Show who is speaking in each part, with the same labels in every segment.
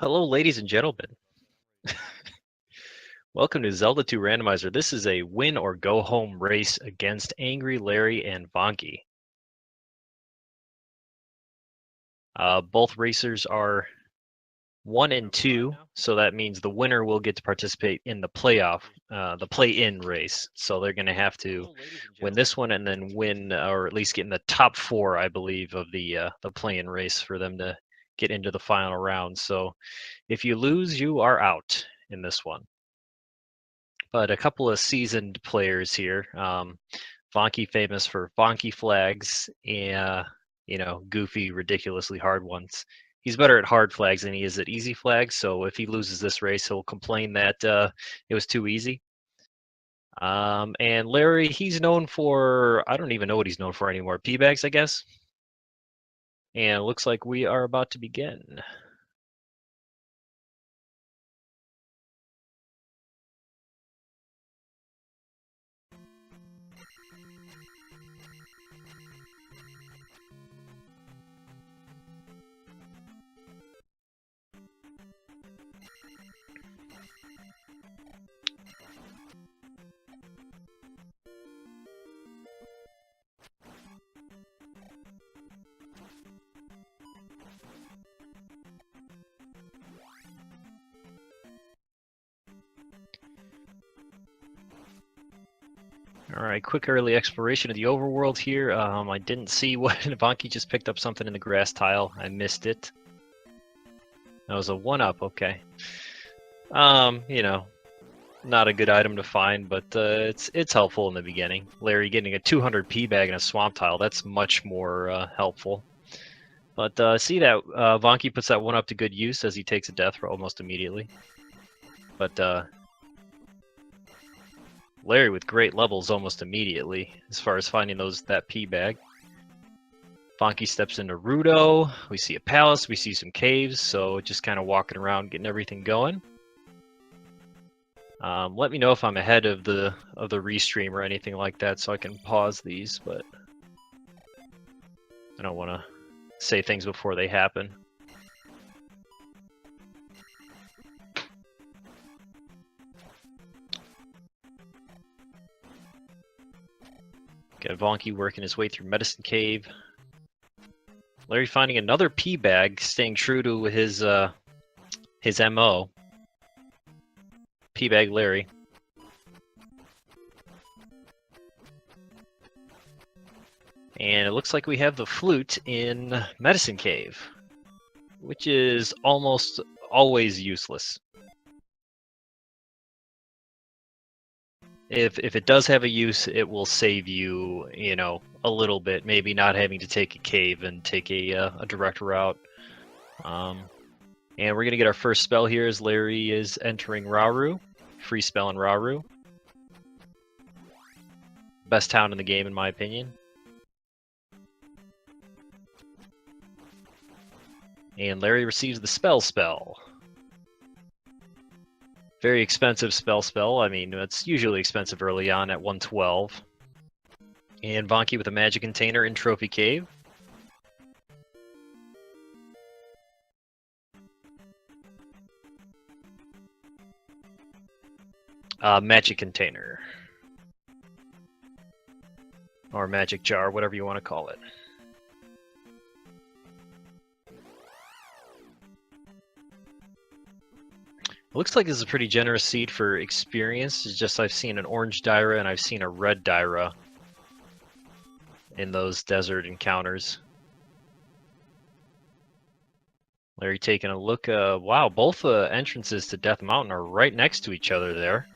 Speaker 1: Hello, ladies and gentlemen. Welcome to Zelda 2 Randomizer. This is a win or go home race against AngryLarry and Vonkie. Both racers are 1 and 2, so that means the winner will get to participate in the the play-in race. So they're going to have to win this one and then win, or at least get in the top 4, I believe, of the play-in race for them to get into the final round. So if you lose, you are out in this one. But a couple of seasoned players here. Vonkie famous for Vonkie flags and goofy, ridiculously hard ones. He's better at hard flags than he is at easy flags. So if he loses this race, he'll complain that it was too easy. And Larry, he's known for I don't even know what he's known for anymore. P bags, I guess. And it looks like we are about to begin. All right, quick early exploration of the overworld here. I didn't see what Vonkie just picked up something in the grass tile. I missed it. That was a 1-up, okay. Not a good item to find, but it's helpful in the beginning. Larry getting a 200 P bag and a swamp tile, that's much more helpful. But see that Vonkie puts that 1-up to good use as he takes a death roll almost immediately. But Larry with great levels almost immediately as far as finding that P bag. Vonkie steps into Rudo. We see a palace. We see some caves. So just kind of walking around, getting everything going. Let me know if I'm ahead of the restream or anything like that, so I can pause these. But I don't want to say things before they happen. Got Vonkie working his way through Medicine Cave. Larry finding another P bag, staying true to his MO. P bag Larry. And it looks like we have the flute in Medicine Cave, which is almost always useless. If it does have a use, it will save you, a little bit. Maybe not having to take a cave and take a direct route. And we're gonna get our first spell here as Larry is entering Rauru. Free spell in Rauru. Best town in the game, in my opinion. And Larry receives the spell. Very expensive spell. I mean, it's usually expensive early on at 112. And Vonkie with a magic container in Trophy Cave. Magic container. Or magic jar, whatever you want to call it. Looks like this is a pretty generous seed for experience. It's just I've seen an orange Dyra and I've seen a red Dyra in those desert encounters. Larry taking a look. Wow, both entrances to Death Mountain are right next to each other there.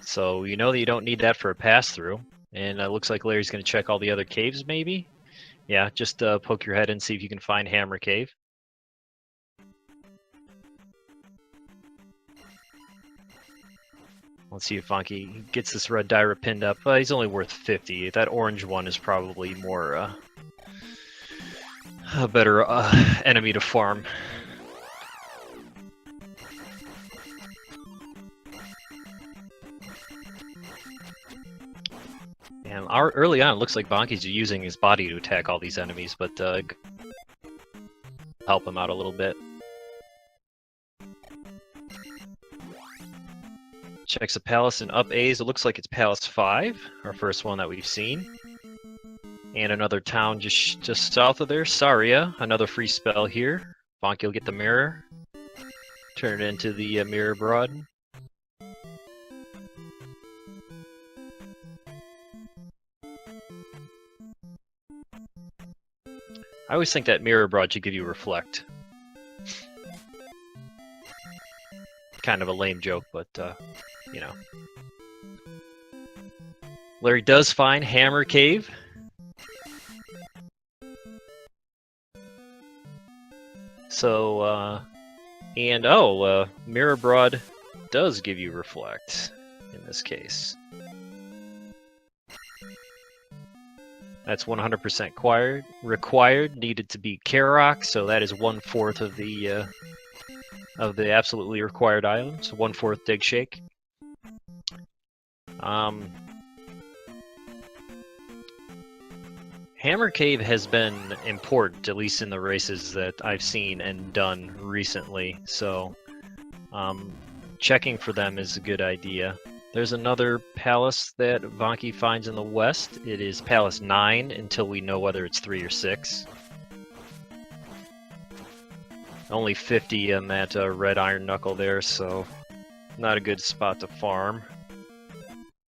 Speaker 1: So you know that you don't need that for a pass-through. And it looks like Larry's going to check all the other caves, maybe? Yeah, just poke your head and see if you can find Hammer Cave. Let's see if Vonkie gets this red Dyra pinned up. He's only worth 50. That orange one is probably more a better enemy to farm. And early on, it looks like Vonkie's using his body to attack all these enemies, but help him out a little bit. Checks the palace and up A's. It looks like it's Palace 5, our first one that we've seen. And another town just south of there, Saria. Another free spell here. Vonkie will get the mirror. Turn it into the mirror broad. I always think that mirror broad should give you reflect. Kind of a lame joke, but you know. Larry does find Hammer Cave. So, Mirror Broad does give you reflect in this case. That's 100% required. Needed to be Karok, so that is 1/4 of the absolutely required item. So 1/4 Dig Shake. Hammer Cave has been important, at least in the races that I've seen and done recently, so checking for them is a good idea. There's another palace that Vonkie finds in the west. It is Palace 9 until we know whether it's 3 or 6. Only 50 on that red iron knuckle there, so not a good spot to farm.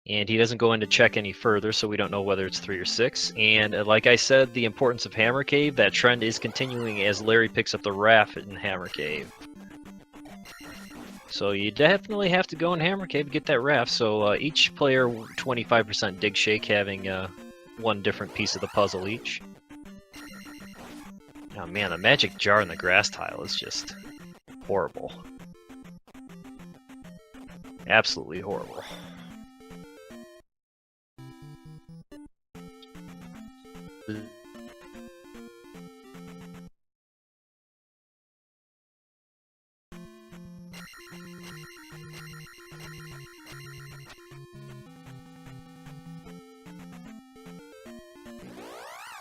Speaker 1: And he doesn't go in to check any further, so we don't know whether it's 3 or 6. And like I said, the importance of Hammer Cave, that trend is continuing as Larry picks up the Raft in Hammer Cave. So you definitely have to go in Hammer Cave to get that Raft. So each player 25% Dig Shake, having one different piece of the puzzle each. Oh man, the magic jar in the grass tile is just horrible. Absolutely horrible.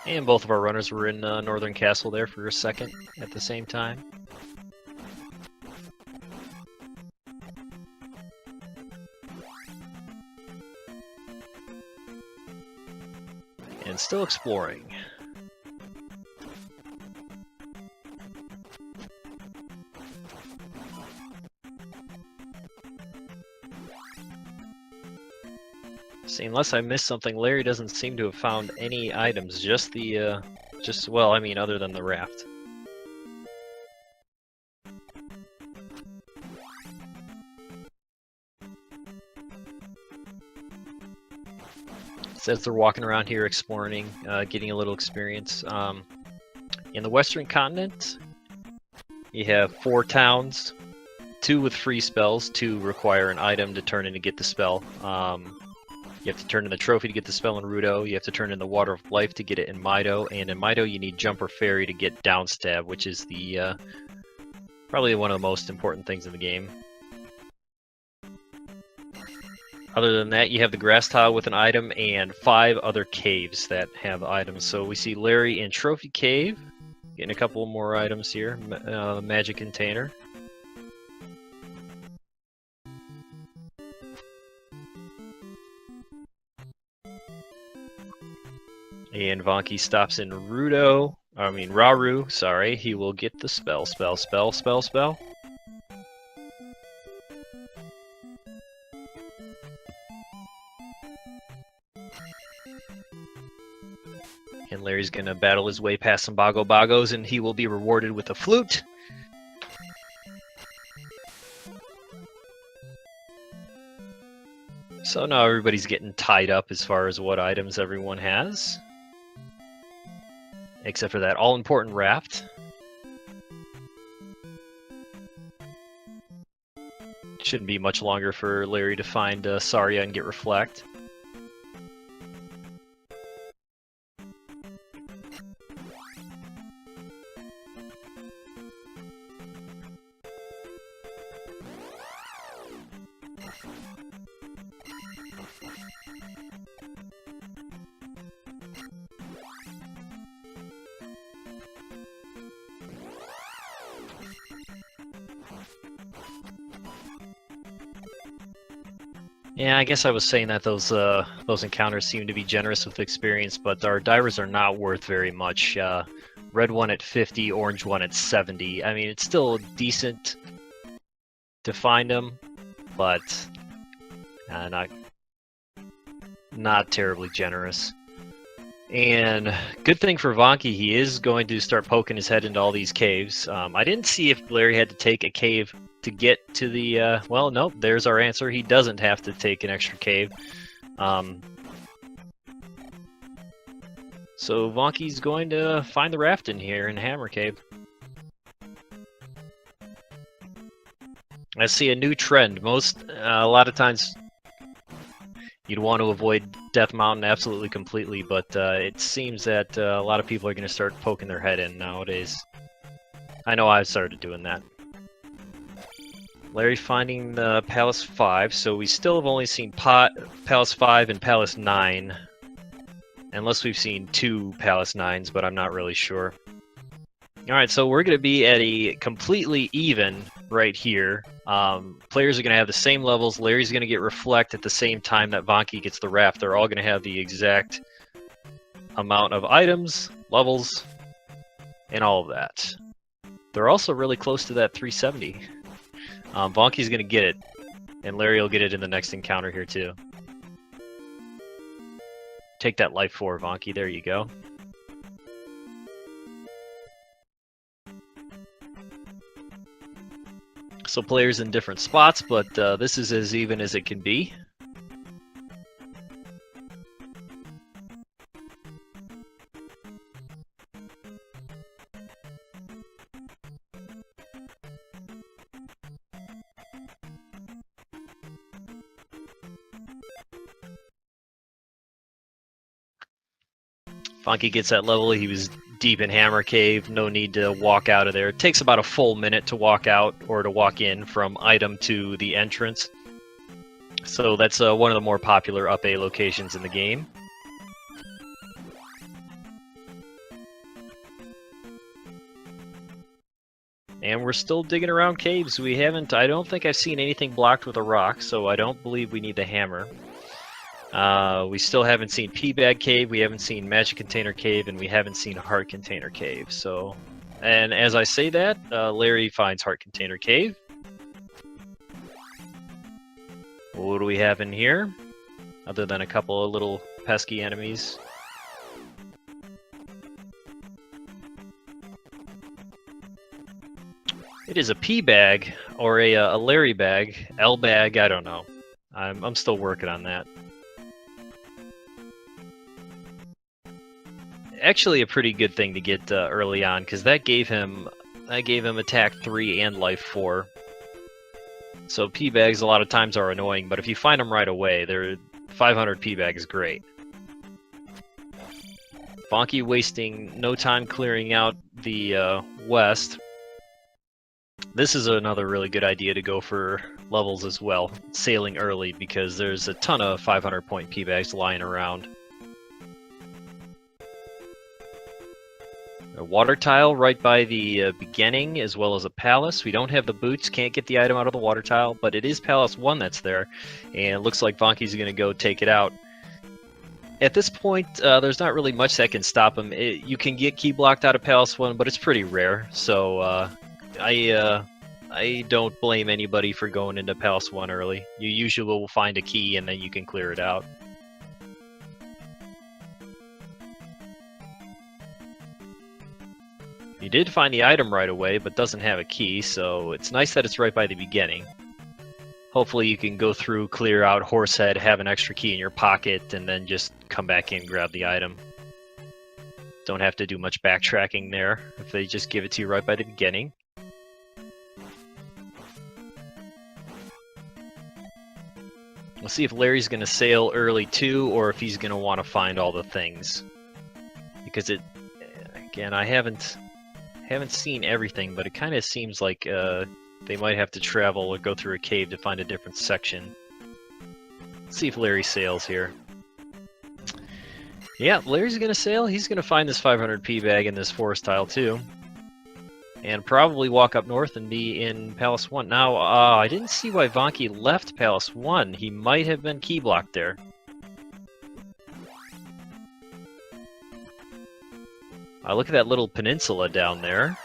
Speaker 1: And both of our runners were in Northern Castle there for a second at the same time. And still exploring. See, unless I missed something, Larry doesn't seem to have found any items, just the, well, I mean, other than the raft. Says they're walking around here exploring, getting a little experience. In the Western Continent, you have 4 towns, 2 with free spells, 2 require an item to turn in to get the spell. You have to turn in the trophy to get the spell in Rudo. You have to turn in the Water of Life to get it in Mido. And in Mido, you need Jump or Fairy to get Downstab, which is the probably one of the most important things in the game. Other than that, you have the grass tile with an item and 5 other caves that have items. So we see Larry in Trophy Cave, getting a couple more items here. Magic Container. And Vonkie stops in Raru, sorry. He will get the spell. And Larry's gonna battle his way past some Bogos, and he will be rewarded with a flute. So now everybody's getting tied up as far as what items everyone has. Except for that all-important raft. Shouldn't be much longer for Larry to find Saria and get Reflect. Yeah, I guess I was saying that those encounters seem to be generous with experience, but our divers are not worth very much. Red one at 50, orange one at 70. I mean, it's still decent to find them, but not terribly generous. And good thing for Vonkie, he is going to start poking his head into all these caves. I didn't see if Larry had to take a cave to get to the, well, nope, there's our answer. He doesn't have to take an extra cave. So Vonkie's going to find the raft in here in Hammer Cave. I see a new trend. A lot of times you'd want to avoid Death Mountain absolutely completely, but it seems that a lot of people are going to start poking their head in nowadays. I know I've started doing that. Larry finding the Palace 5, so we still have only seen Palace 5 and Palace 9. Unless we've seen 2 Palace 9s, but I'm not really sure. Alright, so we're going to be at a completely even right here. Players are going to have the same levels. Larry's going to get Reflect at the same time that Vonkie gets the Raft. They're all going to have the exact amount of items, levels, and all of that. They're also really close to that 370. Vonkie's going to get it, and Larry will get it in the next encounter here too. Take that life 4, Vonkie. There you go. So players in different spots, but this is as even as it can be. Vonkie gets that level. He was deep in Hammer Cave. No need to walk out of there. It takes about a full minute to walk out or to walk in from item to the entrance. So that's one of the more popular up A locations in the game. And we're still digging around caves. I don't think I've seen anything blocked with a rock, so I don't believe we need the hammer. We still haven't seen P-Bag Cave, we haven't seen Magic Container Cave, and we haven't seen Heart Container Cave. So, and as I say that, Larry finds Heart Container Cave. What do we have in here? Other than a couple of little pesky enemies. It is a P-Bag, or a Larry bag, L-Bag, I don't know. I'm still working on that. Actually a pretty good thing to get early on, because that gave him attack 3 and life 4. So P-Bags a lot of times are annoying, but if you find them right away, 500 P-Bag is great. Vonkie wasting no time clearing out the west. This is another really good idea to go for levels as well, sailing early, because there's a ton of 500 point P-Bags lying around. A water tile right by the beginning, as well as a palace. We don't have the boots, can't get the item out of the water tile, but it is Palace 1 that's there, and it looks like Vonkie's going to go take it out. At this point, there's not really much that can stop him. You can get key blocked out of Palace 1, but it's pretty rare, so I don't blame anybody for going into Palace 1 early. You usually will find a key, and then you can clear it out. You did find the item right away, but doesn't have a key, so it's nice that it's right by the beginning. Hopefully you can go through, clear out Horsehead, have an extra key in your pocket, and then just come back in and grab the item. Don't have to do much backtracking there, if they just give it to you right by the beginning. We'll see if Larry's going to sail early too, or if he's going to want to find all the things. Because again, I haven't seen everything, but it kind of seems like they might have to travel or go through a cave to find a different section. Let's see if Larry sails here. Yeah, Larry's going to sail. He's going to find this 500 P-Bag in this forest tile too. and probably walk up north and be in Palace 1. Now, I didn't see why Vonkie left Palace 1. He might have been key blocked there. Look at that little peninsula down there.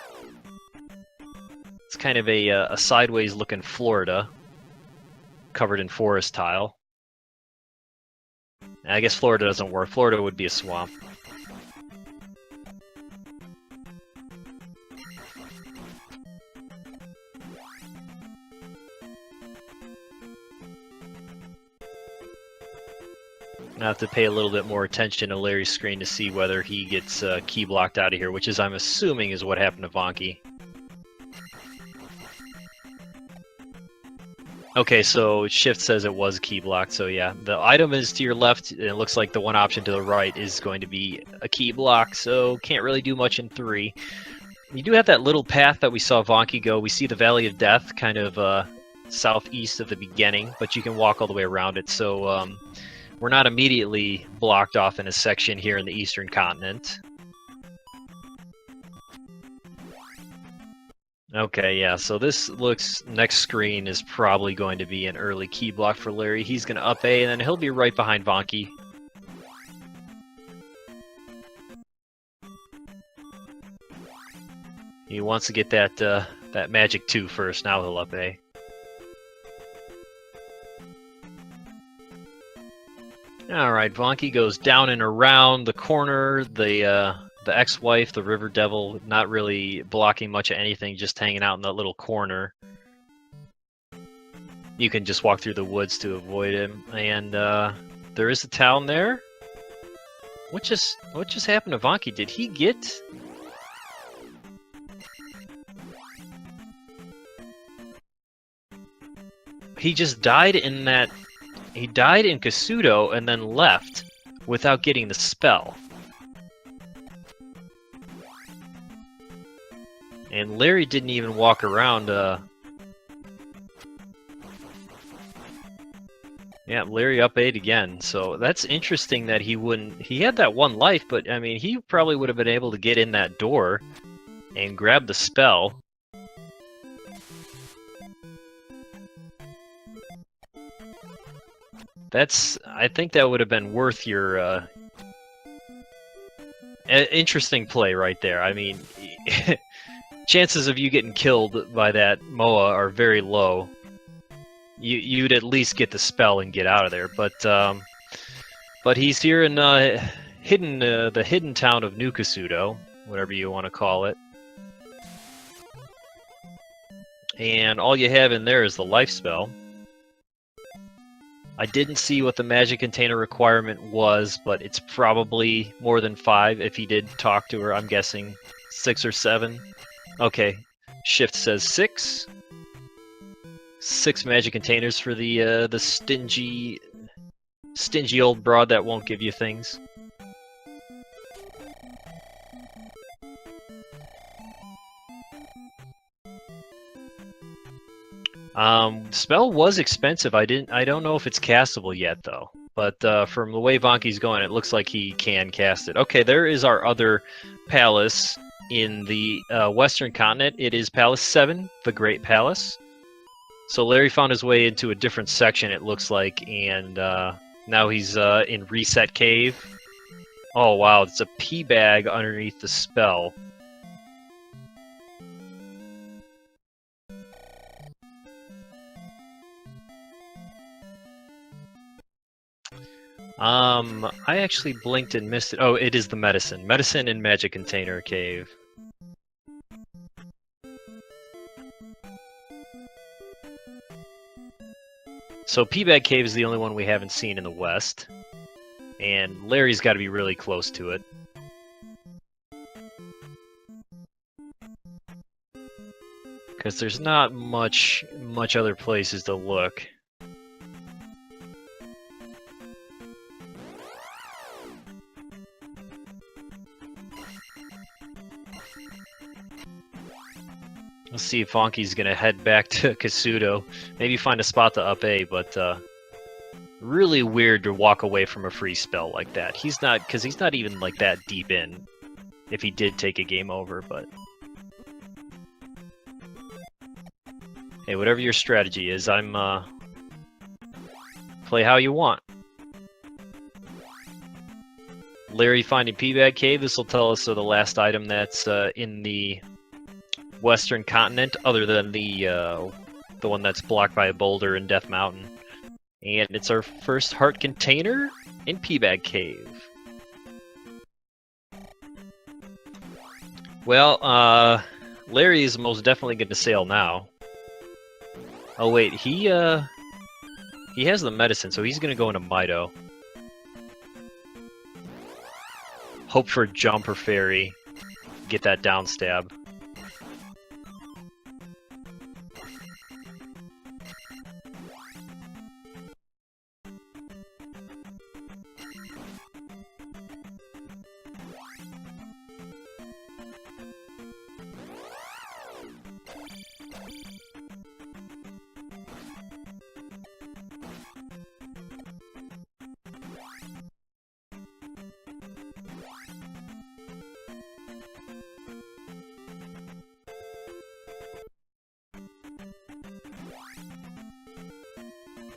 Speaker 1: It's kind of a sideways-looking Florida, covered in forest tile. And I guess Florida doesn't work. Florida would be a swamp. I have to pay a little bit more attention to Larry's screen to see whether he gets key blocked out of here, which is, I'm assuming, is what happened to Vonkie. Okay, so Shift says it was key blocked, so yeah. The item is to your left, and it looks like the one option to the right is going to be a key block, so can't really do much in 3. You do have that little path that we saw Vonkie go. We see the Valley of Death kind of southeast of the beginning, but you can walk all the way around it, so we're not immediately blocked off in a section here in the Eastern Continent. Okay, yeah, so this looks, next screen is probably going to be an early key block for Larry. He's going to up A, and then he'll be right behind Vonkie. He wants to get that that magic 2 first, now he'll up A. Alright, Vonkie goes down and around the corner, the ex-wife, the River Devil, not really blocking much of anything, just hanging out in that little corner. You can just walk through the woods to avoid him, and there is a town there. What just happened to Vonkie? Did he get... He just died in that... He died in Kasuto and then left without getting the spell. And Larry didn't even walk around, Yeah, Larry up 8 again, so that's interesting that he wouldn't... He had that 1 life, but, I mean, he probably would have been able to get in that door and grab the spell. That's... I think that would have been worth your, interesting play right there. I mean... Chances of you getting killed by that Moa are very low. You'd at least get the spell and get out of there, but he's here in the hidden town of New Kasuto, whatever you want to call it, and all you have in there is the life spell. I didn't see what the magic container requirement was, but it's probably more than 5 if he did talk to her. I'm guessing 6 or 7. Okay, Shift says 6. 6 magic containers for the stingy old broad that won't give you things. Spell was expensive. I don't know if it's castable yet though. But from the way Vonkie's going, it looks like he can cast it. Okay, there is our other palace. In the Western Continent, it is Palace 7, the Great Palace. So Larry found his way into a different section, it looks like, and now he's in Reset Cave. Oh wow, it's a pea bag underneath the spell. I actually blinked and missed it. Oh, it is the medicine. Medicine in Magic Container Cave. So Peabag Cave is the only one we haven't seen in the West. And Larry's got to be really close to it. Because there's not much other places to look. Let's see if Vonkie's gonna head back to Kasuto. Maybe find a spot to up A, but really weird to walk away from a free spell like that. He's not, because he's not even like that deep in. If he did take a game over, but Hey, whatever your strategy is, I'm play how you want. Larry finding P-Bag Cave. This will tell us the last item that's in the western continent, other than the one that's blocked by a boulder in Death Mountain. And it's our first heart container in P-Bag Cave. Well, Larry is most definitely going to sail now. Oh wait, he has the medicine, so he's going to go into Mido. Hope for a jump or fairy. Get that down stab.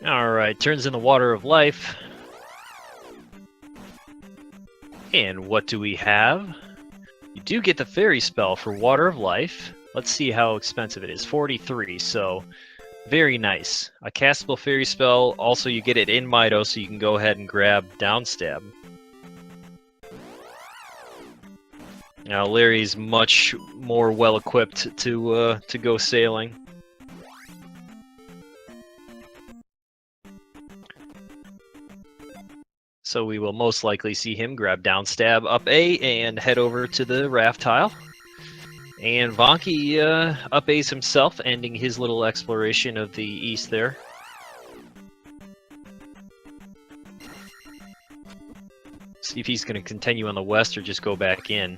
Speaker 1: Alright, turns in the Water of Life. And what do we have? You do get the fairy spell for Water of Life. Let's see how expensive it is. 43, so very nice. A castable fairy spell. Also, you get it in Mido, so you can go ahead and grab Downstab. Now, Larry's much more well-equipped to go sailing. So we will most likely see him grab Downstab up A and head over to the raft tile. And Vonkie up A's himself, ending his little exploration of the east there. See if he's going to continue on the west or just go back in.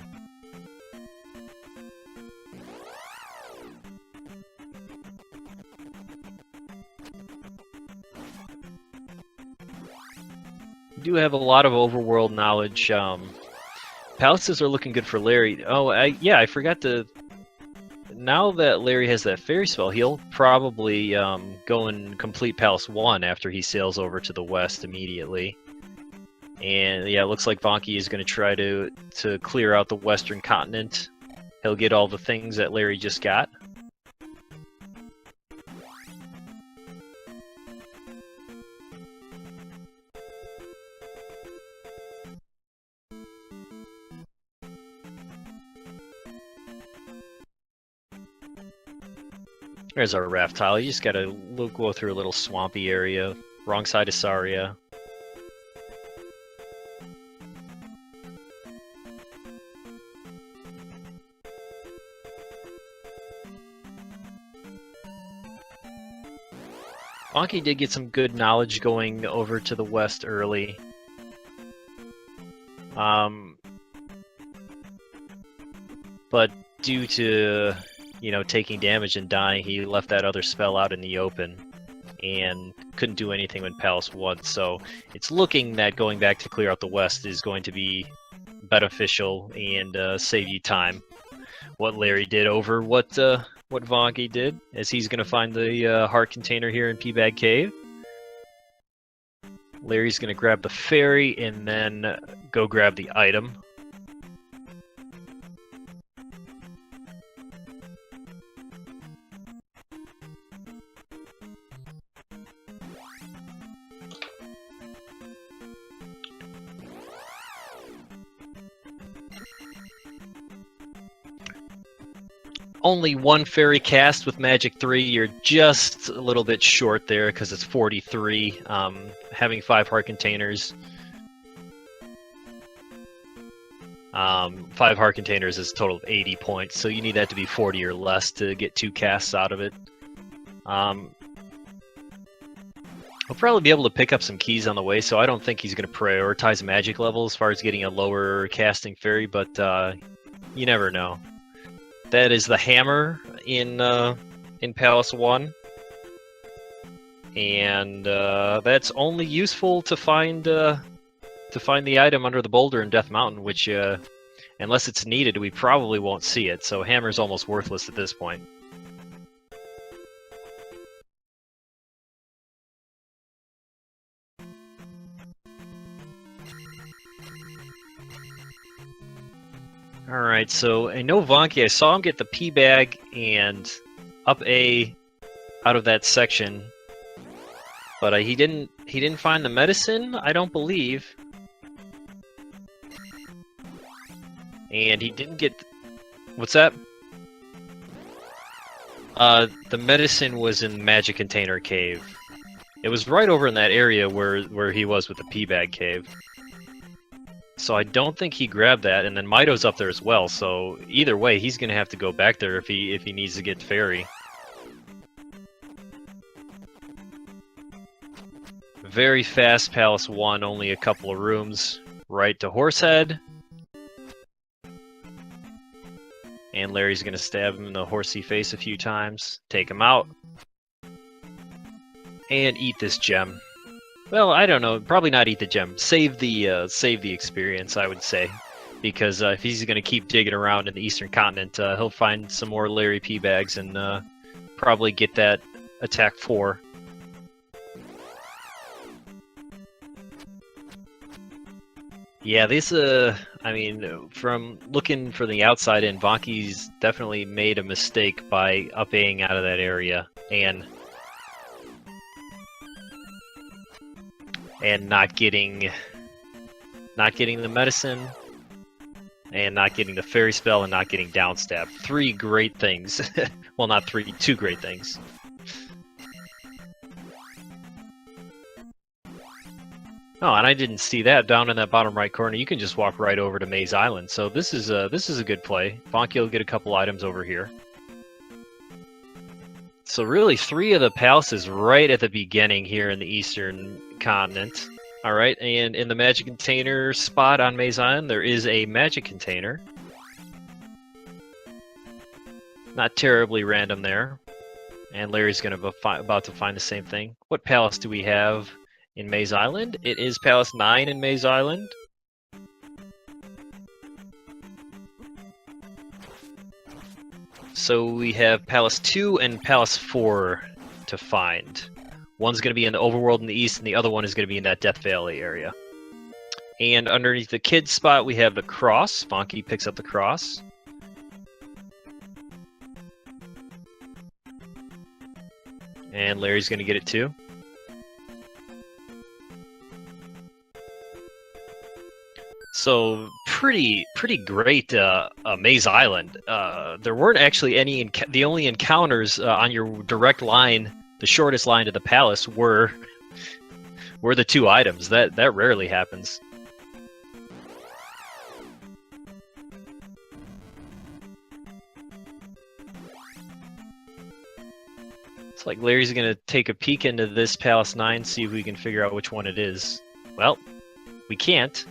Speaker 1: Do have a lot of overworld knowledge. Palaces are looking good for Larry. Oh, yeah, I forgot to... Now that Larry has that fairy spell, he'll probably go and complete Palace 1 after he sails over to the west immediately. And yeah, it looks like Vonkie is going to try to clear out the western continent. He'll get all the things that Larry just got. There's our raft tile. You just gotta go through a little swampy area. Wrong side of Saria. Vonkie did get some good knowledge going over to the west early. But due to, you know, taking damage and dying, he left that other spell out in the open and couldn't do anything when Palace 1. So it's looking that going back to clear out the west is going to be beneficial and save you time. What Larry did over what Vonkie did, as he's going to find the heart container here in P-Bag Cave. Larry's going to grab the fairy and then go grab the item. Only one fairy cast with Magic 3. You're just a little bit short there because it's 43. Having 5 heart containers. 5 heart containers is a total of 80 points, so you need that to be 40 or less to get 2 casts out of it. He'll probably be able to pick up some keys on the way, so I don't think he's going to prioritize magic level as far as getting a lower casting fairy, but you never know. That is the hammer in Palace 1, and that's only useful to find the item under the boulder in Death Mountain, which, unless it's needed, we probably won't see it. So hammer's almost worthless at this point. Alright, so I know Vonkie, I saw him get the P bag and up A out of that section, but he didn't find the medicine, I don't believe. And he didn't get... What's that? The medicine was in Magic Container Cave. It was right over in that area where he was with the P-Bag Cave. So I don't think he grabbed that, and then Mito's up there as well, so either way, he's gonna have to go back there if he needs to get Fairy. Very fast Palace 1, only a couple of rooms. Right to Horsehead. And Larry's gonna stab him in the horsey face a few times, take him out, and eat this gem. Well, I don't know, probably not eat the gem. Save the experience, I would say, because if he's gonna keep digging around in the Eastern Continent, he'll find some more Larry P bags and probably get that attack 4. Yeah, this, I mean, from looking from the outside in, Vonkie's definitely made a mistake by up-Aing out of that area, and not getting the medicine, and not getting the fairy spell, and not getting downstab. 3 great things. Well, not 3, 2 great things. Oh, and I didn't see that down in that bottom right corner. You can just walk right over to Maze Island. So this is a good play. Vonkie will get a couple items over here. So really 3 of the palaces right at the beginning here in the Eastern Continent. All right, and in the magic container spot on Maze Island, there is a magic container. Not terribly random there. And Larry's gonna about to find the same thing. What palace do we have in Maze Island? It is Palace 9 in Maze Island. So we have Palace 2 and Palace 4 to find. One's going to be in the overworld in the east, and the other one is going to be in that Death Valley area. And underneath the kids spot, we have the cross. Vonkie picks up the cross. And Larry's going to get it too. So pretty great Maze Island. There weren't actually any. The only encounters on your direct line, the shortest line to the palace, were the 2 items. That rarely happens. It's like Larry's gonna take a peek into this Palace 9, see if we can figure out which one it is. Well, we can't,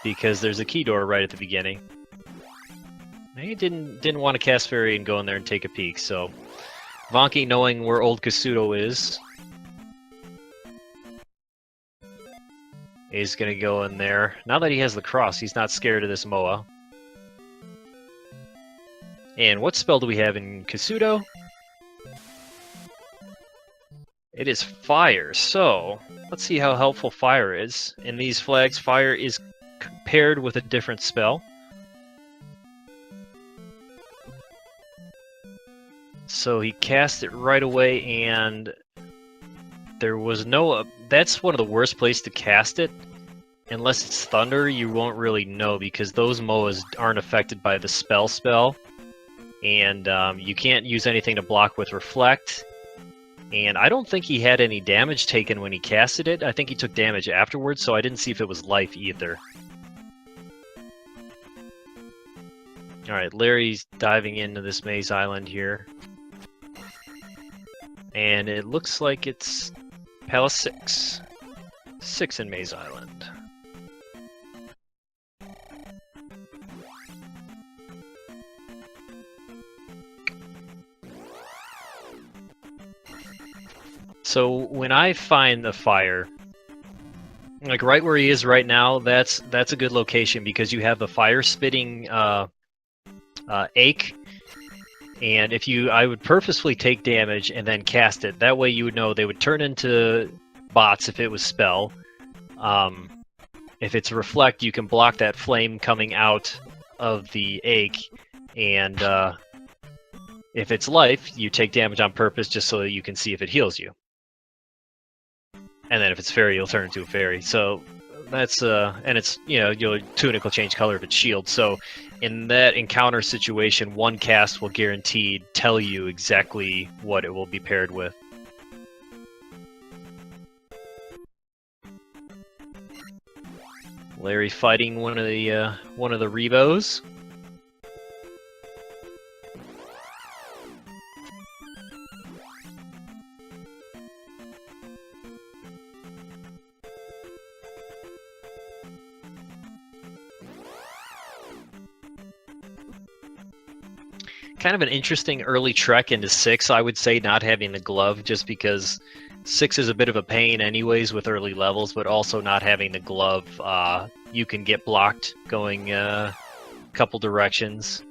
Speaker 1: because there's a key door right at the beginning. He didn't want to cast Fairy and go in there and take a peek, so Vonkie, knowing where old Kasuto is gonna go in there. Now that he has the cross, he's not scared of this Moa. And what spell do we have in Kasuto? It is Fire, so let's see how helpful Fire is. In these flags, Fire is paired with a different spell. So he cast it right away, and there was no... that's one of the worst places to cast it. Unless it's Thunder, you won't really know, because those Moas aren't affected by the spell. And you can't use anything to block with Reflect. And I don't think he had any damage taken when he casted it. I think he took damage afterwards, so I didn't see if it was life either. Alright, Larry's diving into this Maze Island here. And it looks like it's Palace 6. 6 in Maze Island. So when I find the Fire, like right where he is right now, that's a good location, because you have the fire spitting ache, and I would purposefully take damage and then cast it. That way you would know they would turn into bots if it was spell. If it's reflect, you can block that flame coming out of the egg, and if it's life, you take damage on purpose just so that you can see if it heals you. And then if it's fairy, you'll turn into a fairy. So that's and it's, you know, your tunic will change color if it's shield. So in that encounter situation, one cast will guaranteed tell you exactly what it will be paired with. Larry fighting one of the Rebos. Kind of an interesting early trek into 6, I would say, not having the glove, just because 6 is a bit of a pain anyways with early levels, but also not having the glove, you can get blocked going a couple directions.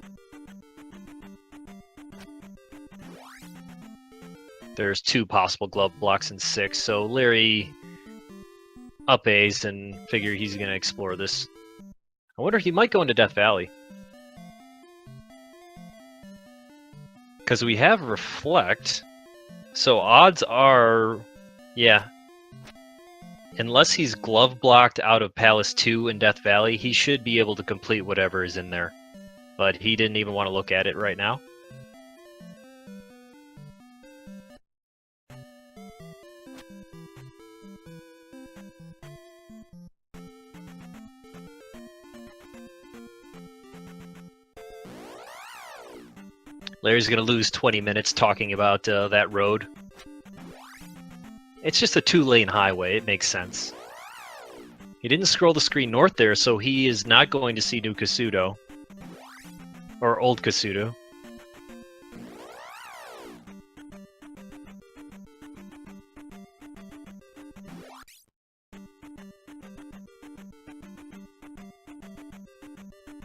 Speaker 1: There's 2 possible glove blocks in 6, so Larry up A's and figure he's going to explore this. I wonder if he might go into Death Valley. Because we have Reflect, so odds are, yeah, unless he's glove blocked out of Palace 2 in Death Valley, he should be able to complete whatever is in there. But he didn't even want to look at it right now. Larry's going to lose 20 minutes talking about that road. It's just a 2-lane highway, it makes sense. He didn't scroll the screen north there, so he is not going to see New Kasuto. Or Old Kasuto.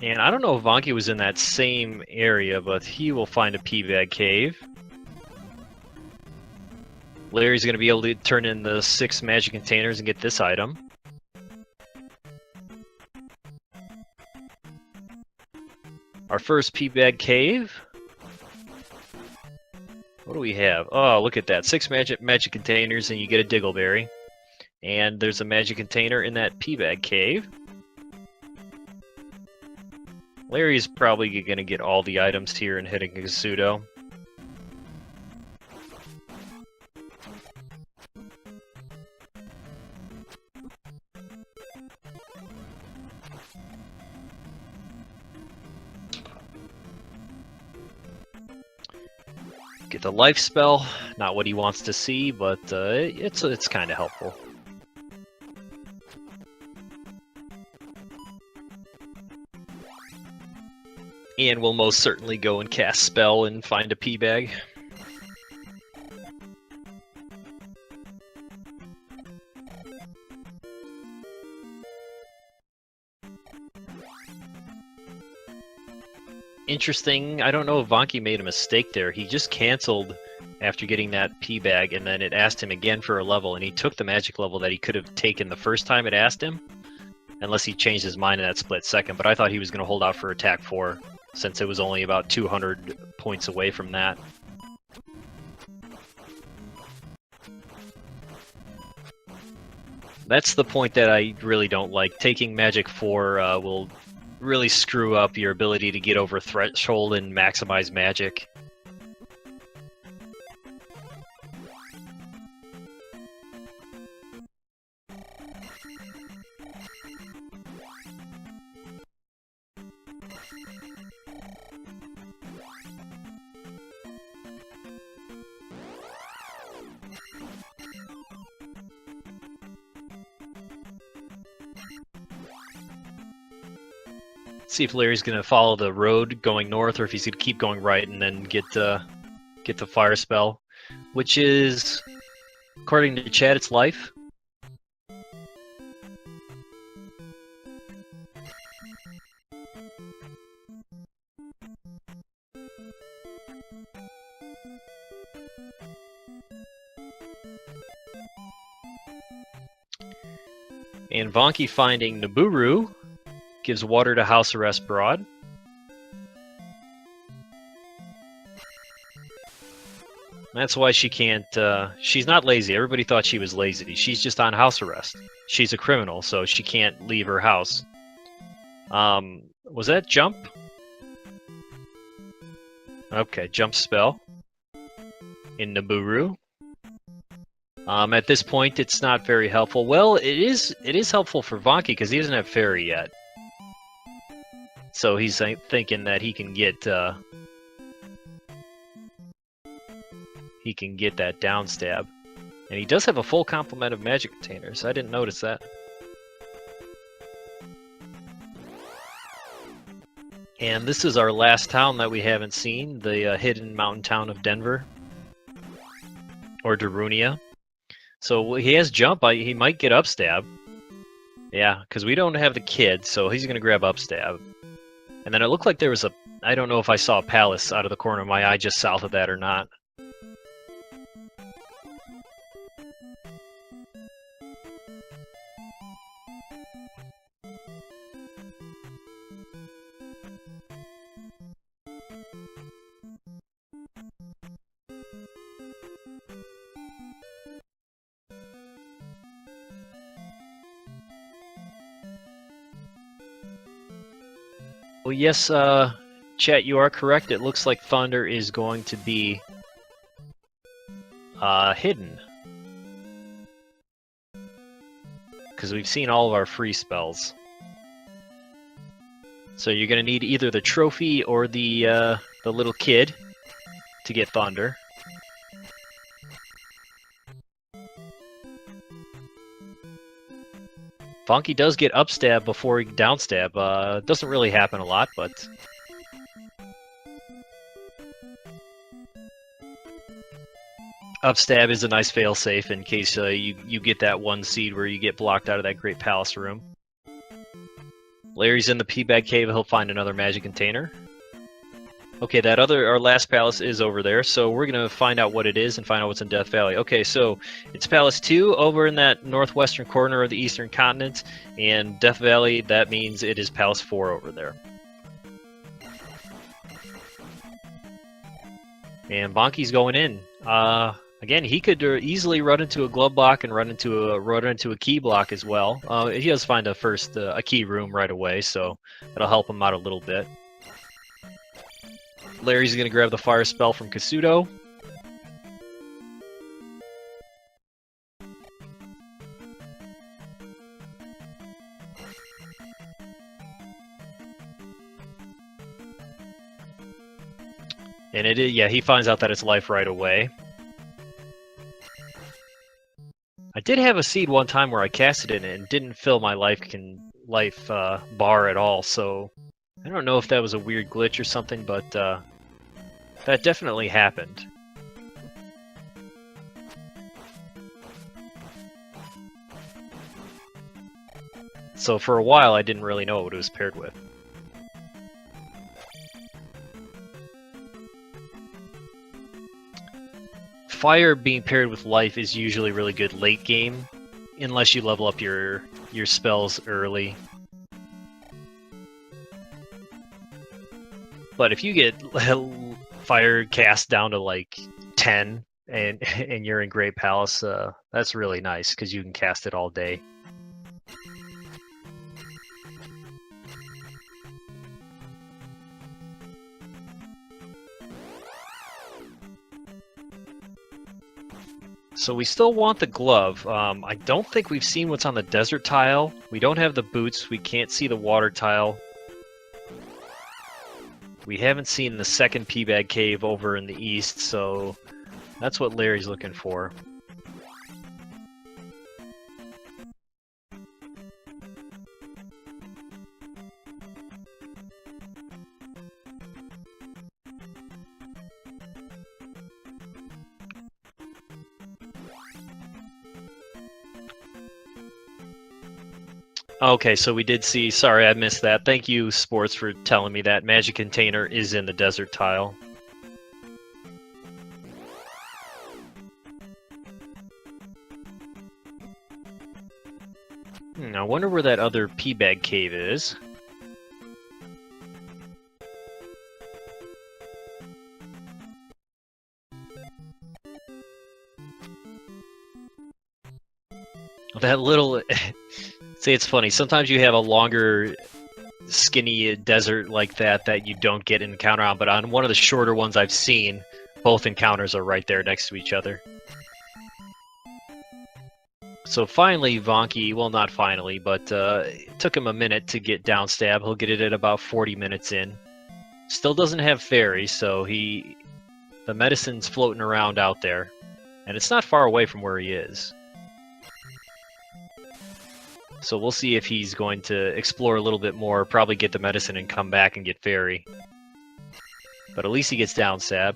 Speaker 1: And I don't know if Vonkie was in that same area, but he will find a P-Bag Cave. Larry's going to be able to turn in the 6 magic containers and get this item. Our first P-Bag Cave. What do we have? Oh, look at that. 6 magic containers and you get a Diggleberry. And there's a magic container in that P-Bag Cave. Larry's probably going to get all the items here and hitting Kasuto. Get the life spell, not what he wants to see, but it's kind of helpful. And we'll most certainly go and cast spell and find a P-Bag. Interesting, I don't know if Vonkie made a mistake there. He just canceled after getting that P-Bag, and then it asked him again for a level, and he took the magic level that he could have taken the first time it asked him, unless he changed his mind in that split second, but I thought he was going to hold out for attack 4, since it was only about 200 points away from that. That's the point that I really don't like. Taking magic 4 will really screw up your ability to get over threshold and maximize magic. See if Larry's gonna follow the road going north, or if he's gonna keep going right and then get the fire spell, which is, according to chat, it's life. And Vonkie finding Nibiru gives water to house arrest Broad. That's why she can't, she's not lazy. Everybody thought she was lazy. She's just on house arrest. She's a criminal, so she can't leave her house. Was that jump? Okay, jump spell in Nibiru. At this point, it's not very helpful. Well, it is helpful for Vonkie because he doesn't have fairy yet. So he's thinking that he can get that down stab. And he does have a full complement of magic containers. I didn't notice that. And this is our last town that we haven't seen, the hidden mountain town of Denver. Or Darunia. So he has jump, he might get upstab. Yeah, because we don't have the kid, so he's going to grab upstab. And then it looked like there was I don't know if I saw a palace out of the corner of my eye just south of that or not. Well, yes, chat, you are correct. It looks like Thunder is going to be hidden. Because we've seen all of our free spells. So you're going to need either the trophy or the little kid to get Thunder. Vonkie does get upstab before he downstab. Doesn't really happen a lot, but... Upstab is a nice failsafe in case you get that one seed where you get blocked out of that Great Palace room. Larry's in the P-Bag Cave, he'll find another magic container. Okay, our last palace is over there, so we're going to find out what it is and find out what's in Death Valley. Okay, so it's Palace 2 over in that northwestern corner of the eastern continent, and Death Valley, that means it is Palace 4 over there. And Vonkie's going in. Again, he could easily run into a glove block and run into a key block as well. He does find a key room right away, so that'll help him out a little bit. Larry's going to grab the fire spell from Kasuto. And he finds out that it's life right away. I did have a seed one time where I casted it and didn't fill my life bar at all, so I don't know if that was a weird glitch or something, but that definitely happened. So for a while I didn't really know what it was paired with. Fire being paired with life is usually really good late game, unless you level up your spells early. But if you get fire cast down to like 10 and you're in Great Palace, that's really nice because you can cast it all day. So we still want the glove. I don't think we've seen what's on the desert tile. We don't have the boots. We can't see the water tile. We haven't seen the second P-Bag Cave over in the east, so that's what Larry's looking for. Okay, so we did see, sorry I missed that. Thank you, Sports, for telling me that magic container is in the desert tile. I wonder where that other pea bag cave is. That little... See, it's funny. Sometimes you have a longer, skinny desert like that you don't get an encounter on, but on one of the shorter ones I've seen, both encounters are right there next to each other. So finally, Vonkie, well, not finally, but it took him a minute to get down stab. He'll get it at about 40 minutes in. Still doesn't have fairy, so the medicine's floating around out there, and it's not far away from where he is. So we'll see if he's going to explore a little bit more, probably get the medicine and come back and get fairy. But at least he gets down stab.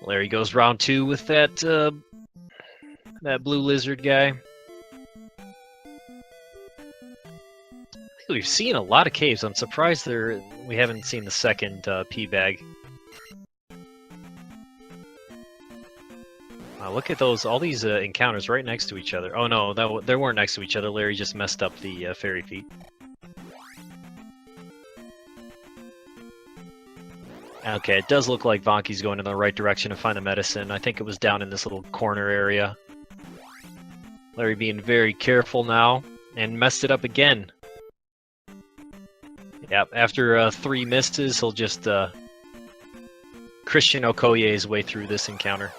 Speaker 1: Larry goes round 2 with that blue lizard guy. We've seen a lot of caves. I'm surprised we haven't seen the second pea bag. Look at those, all these encounters right next to each other. Oh no, they weren't next to each other. Larry just messed up the fairy feet. Okay, it does look like Vonkie's going in the right direction to find the medicine. I think it was down in this little corner area. Larry being very careful now, and messed it up again. Yep, after 3 misses, he'll just Christian Okoye his way through this encounter.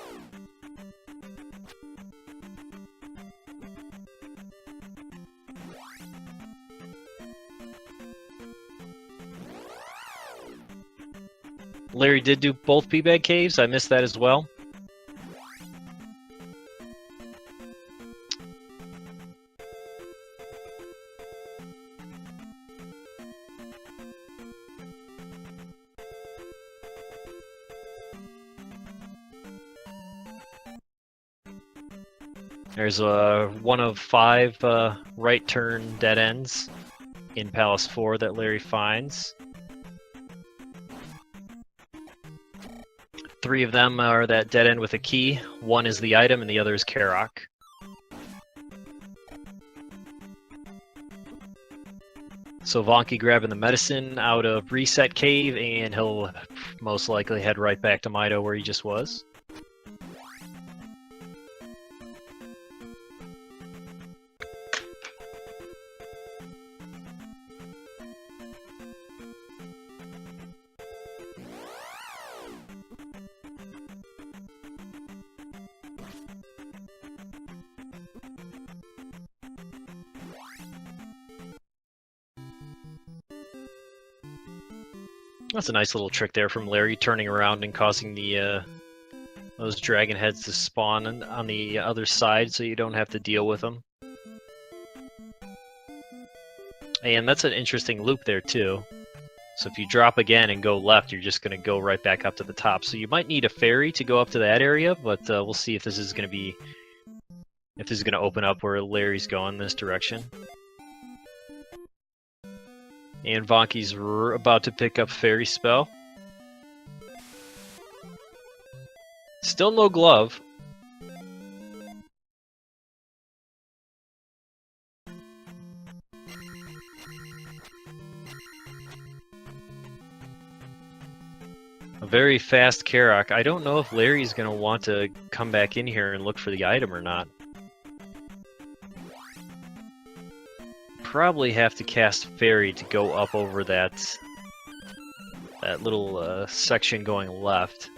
Speaker 1: Larry did do both pea bag caves. I missed that as well. There's one of 5 right turn dead ends in Palace 4 that Larry finds. 3 of them are that dead end with a key. 1 is the item and the other is Karok. So Vonkie grabbing the medicine out of Reset Cave, and he'll most likely head right back to Mido where he just was. That's a nice little trick there from Larry, turning around and causing the those dragon heads to spawn on the other side so you don't have to deal with them. And that's an interesting loop there too. So if you drop again and go left, you're just going to go right back up to the top. So you might need a ferry to go up to that area, but we'll see if this is going to open up where Larry's going this direction. And Vonkie's about to pick up Fairy Spell. Still no glove. A very fast Karok. I don't know if Larry's going to want to come back in here and look for the item or not. Probably have to cast Fairy to go up over that little section going left.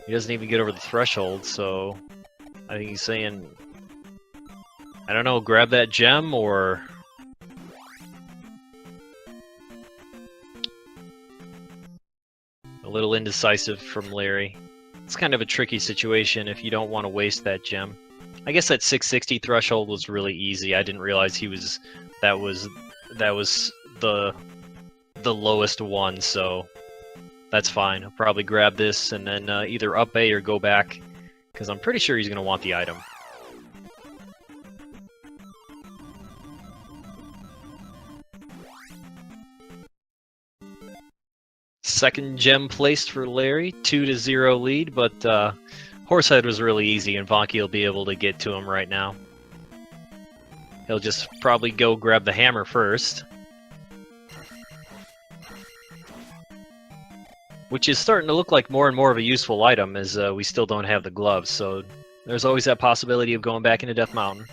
Speaker 1: He doesn't even get over the threshold, so I think he's saying, I don't know, grab that gem or... A little indecisive from Larry. It's kind of a tricky situation if you don't want to waste that gem. I guess that 660 threshold was really easy. I didn't realize that was the lowest one, so that's fine. I'll probably grab this and then either up A or go back, because I'm pretty sure he's going to want the item. second gem placed for Larry, 2-0 lead, but Horsehead was really easy, and Vonkie will be able to get to him right now. He'll just probably go grab the hammer first, which is starting to look like more and more of a useful item, as we still don't have the gloves, so there's always that possibility of going back into Death Mountain.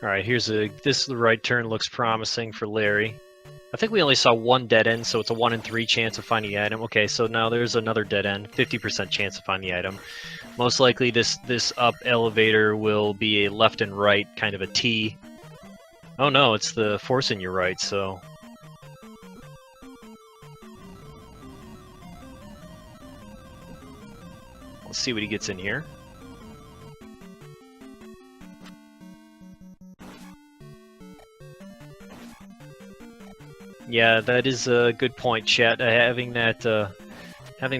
Speaker 1: Alright, this is the right turn, looks promising for Larry. I think we only saw one dead end, so it's a 1 in 3 chance of finding the item. Okay, so now there's another dead end, 50% chance of finding the item. Most likely this up elevator will be a left and right, kind of a T. Oh no, it's the force in your right, so... Let's see what he gets in here. Yeah, that is a good point, chat. Having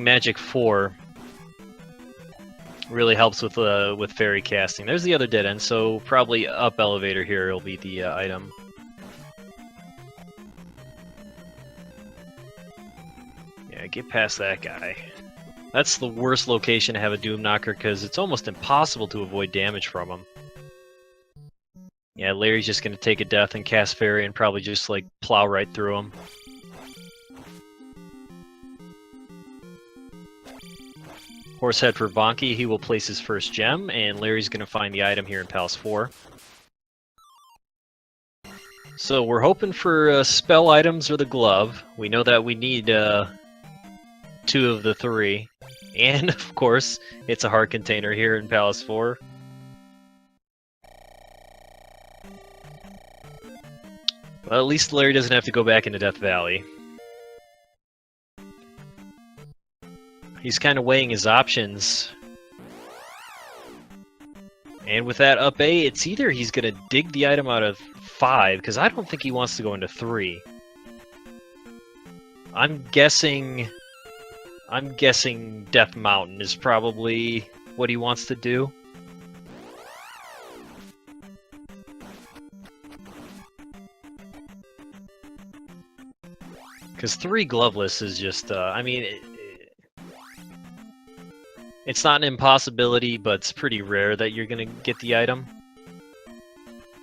Speaker 1: Magic 4 really helps with fairy casting. There's the other dead end, so probably up elevator here will be the item. Yeah, get past that guy. That's the worst location to have a Doom Knocker because it's almost impossible to avoid damage from him. Yeah, Larry's just going to take a death and cast Fairy and probably just, like, plow right through him. Horsehead for Vonkie, he will place his first gem, and Larry's going to find the item here in Palace 4. So we're hoping for spell items or the glove. We know that we need 2 of the 3. And, of course, it's a heart container here in Palace 4. Well, at least Larry doesn't have to go back into Death Valley. He's kind of weighing his options. And with that up A, it's either he's going to dig the item out of 5, because I don't think he wants to go into 3. I'm guessing Death Mountain is probably what he wants to do. Because 3 gloveless is just, I mean, it's not an impossibility, but it's pretty rare that you're going to get the item.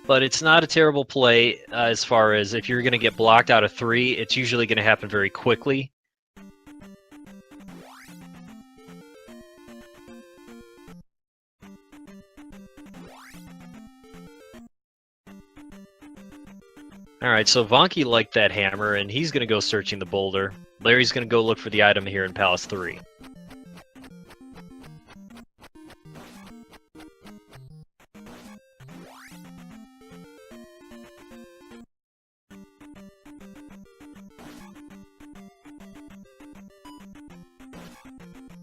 Speaker 1: But it's not a terrible play as far as if you're going to get blocked out of 3, it's usually going to happen very quickly. Alright, so Vonkie liked that hammer, and he's going to go searching the boulder. Larry's going to go look for the item here in Palace 3.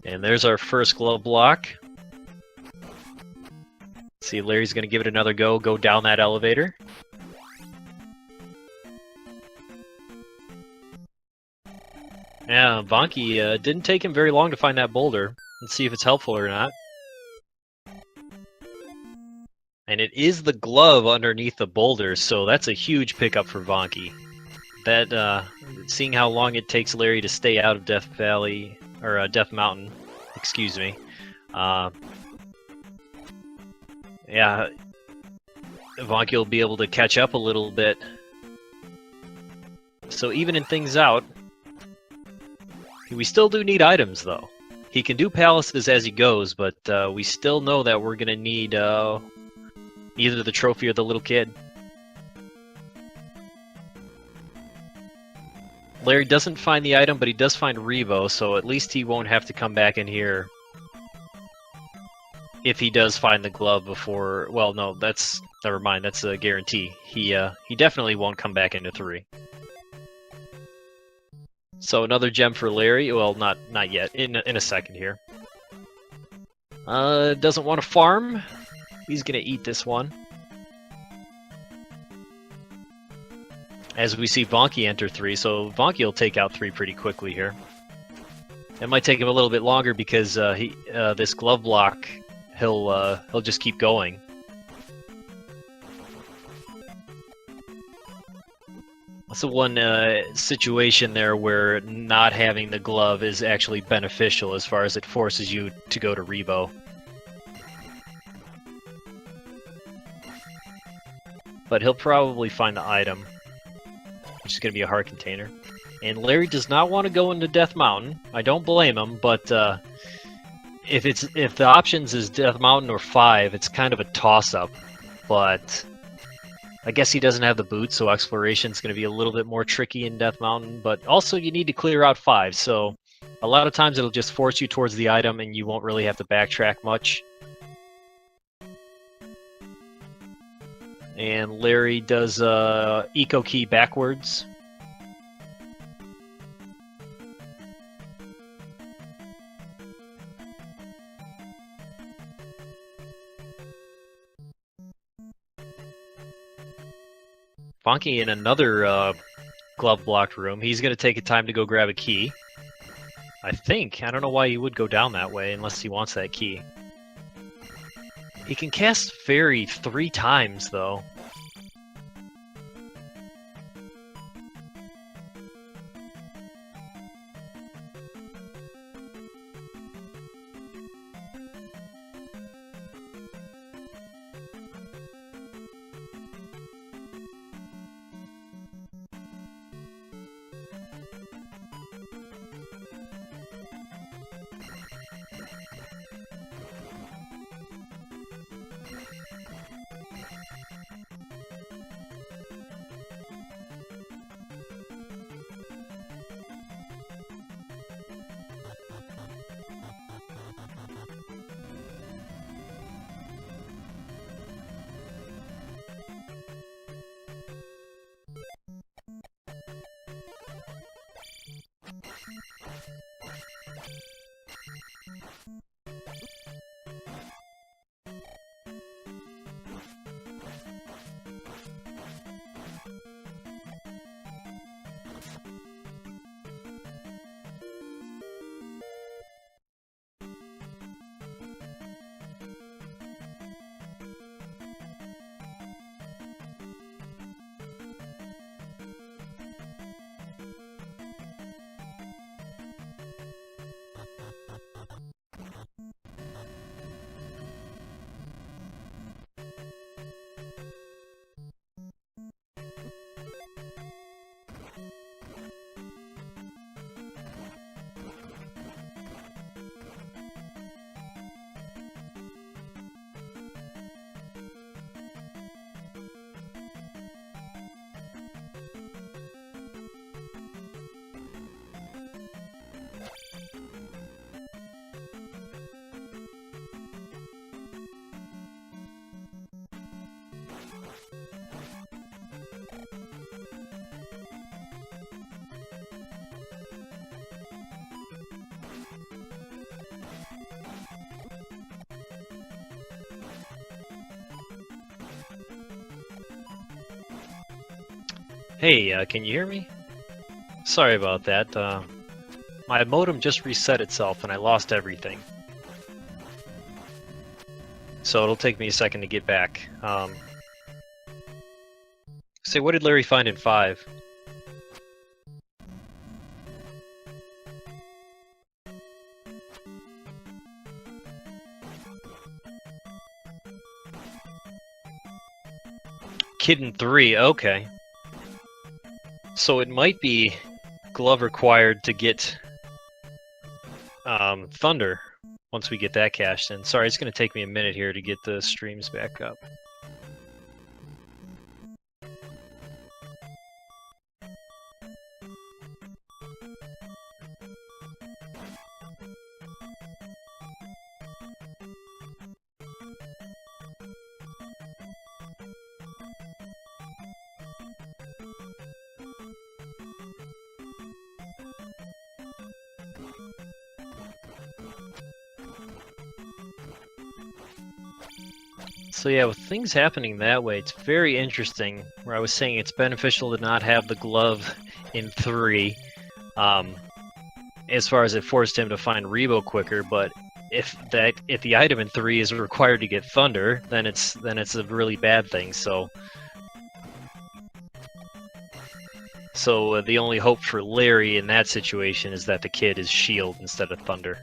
Speaker 1: And there's our first glove block. See, Larry's going to give it another go down that elevator. Yeah, Vonkie didn't take him very long to find that boulder. Let's see if it's helpful or not. And it is the glove underneath the boulder, so that's a huge pickup for Vonkie. That, seeing how long it takes Larry to stay out of Death Valley, or Death Mountain, excuse me. Yeah, Vonkie will be able to catch up a little bit. So evening things out. We still do need items, though. He can do palaces as he goes, but we still know that we're going to need either the trophy or the little kid. Larry doesn't find the item, but he does find Revo, so at least he won't have to come back in here if he does find the glove before... Well, no, that's... Never mind, that's a guarantee. He definitely won't come back into 3. So another gem for Larry. Well, not yet. In a second here. Doesn't want to farm. He's gonna eat this one. As we see Vonkie enter 3, so Vonkie will take out 3 pretty quickly here. It might take him a little bit longer because this glove block, he'll just keep going. That's the one situation there where not having the glove is actually beneficial as far as it forces you to go to Rebo. But he'll probably find the item, which is going to be a heart container. And Larry does not want to go into Death Mountain. I don't blame him, but if the options is Death Mountain or 5, it's kind of a toss-up. But I guess he doesn't have the boots, so exploration's going to be a little bit more tricky in Death Mountain. But also you need to clear out 5, so a lot of times it'll just force you towards the item and you won't really have to backtrack much. And Larry does Eco Key backwards. Vonkie in another glove blocked room. He's going to take a time to go grab a key. I think. I don't know why he would go down that way unless he wants that key. He can cast Fairy 3 times, though. Hey, can you hear me? Sorry about that. My modem just reset itself and I lost everything. So it'll take me a second to get back. Say, what did Larry find in 5? Kid in 3, okay. So it might be glove required to get Thunder once we get that cashed in. Sorry, it's going to take me a minute here to get the streams back up. So yeah, with things happening that way, it's very interesting. Where I was saying it's beneficial to not have the glove in 3, as far as it forced him to find Rebo quicker. But if the item in 3 is required to get Thunder, then it's a really bad thing. So the only hope for Larry in that situation is that the kid is Shield instead of Thunder.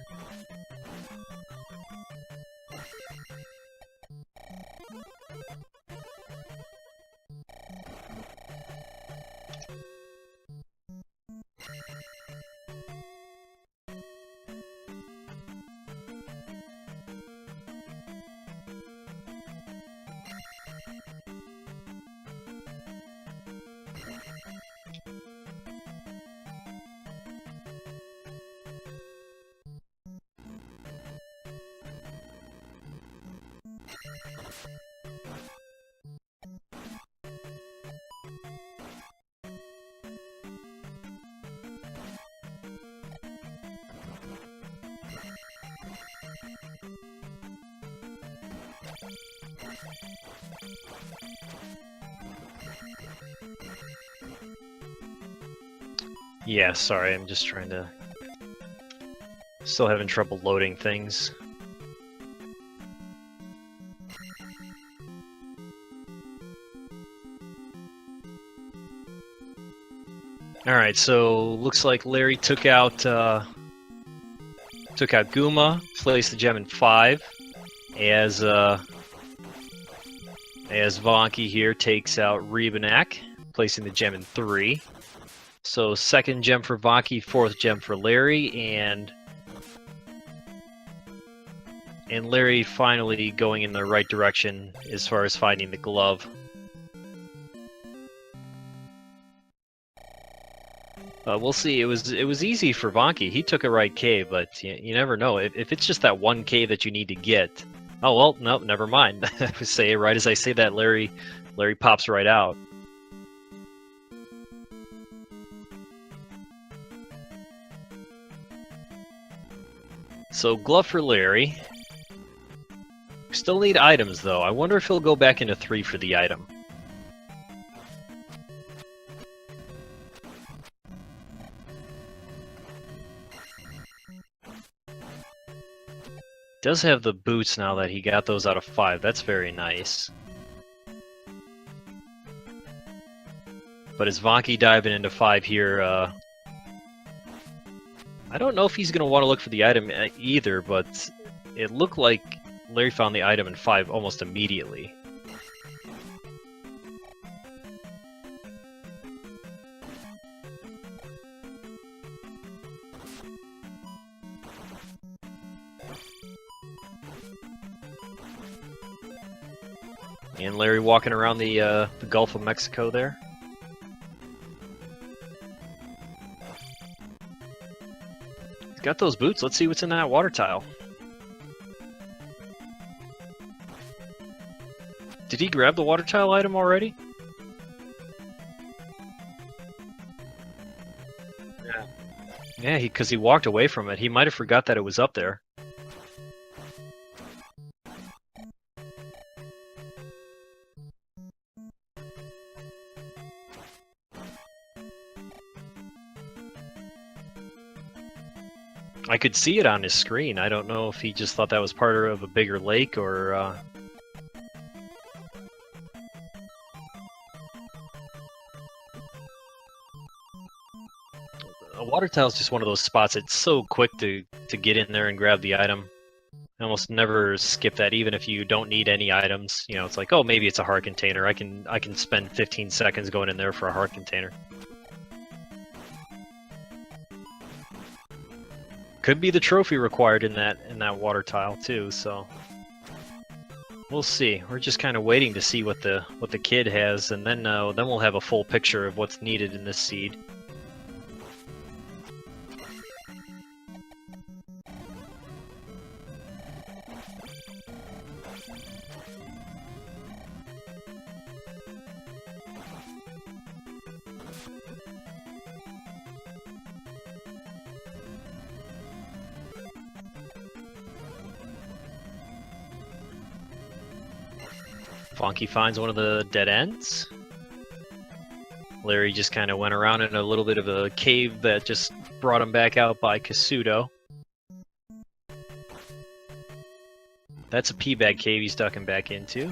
Speaker 1: Yeah, sorry, I'm just trying to... Still having trouble loading things. Alright, so looks like Larry took out Guma, placed the gem in 5, as Vonkie here takes out Rebanak, placing the gem in 3. So second gem for Vonkie, fourth gem for Larry, and Larry finally going in the right direction as far as finding the glove. We'll see. It was easy for Vonkie. He took a right K, but you never know. If it's just that 1 K that you need to get. Oh well, no, never mind. Say right as I say that, Larry pops right out. So glove for Larry. Still need items though. I wonder if he'll go back into 3 for the item. Does have the boots now that he got those out of 5. That's very nice. But is Vonkie diving into 5 here? I don't know if he's going to want to look for the item either, but it looked like Larry found the item in 5 almost immediately. And Larry walking around the Gulf of Mexico there. He's got those boots. Let's see what's in that water tile. Did he grab the water tile item already? Yeah. Yeah, because he walked away from it. He might have forgot that it was up there. I could see it on his screen. I don't know if he just thought that was part of a bigger lake or... A water tile is just one of those spots. It's so quick to get in there and grab the item. I almost never skip that, even if you don't need any items. You know, it's like, oh, maybe it's a heart container. I can spend 15 seconds going in there for a heart container. Could be the trophy required in that water tile too, so we'll see. We're just kind of waiting to see what the kid has, and then we'll have a full picture of what's needed in this seed. Vonkie finds one of the dead ends. Larry just kind of went around in a little bit of a cave that just brought him back out by Kasuto. That's a pea bag cave he's ducking back into.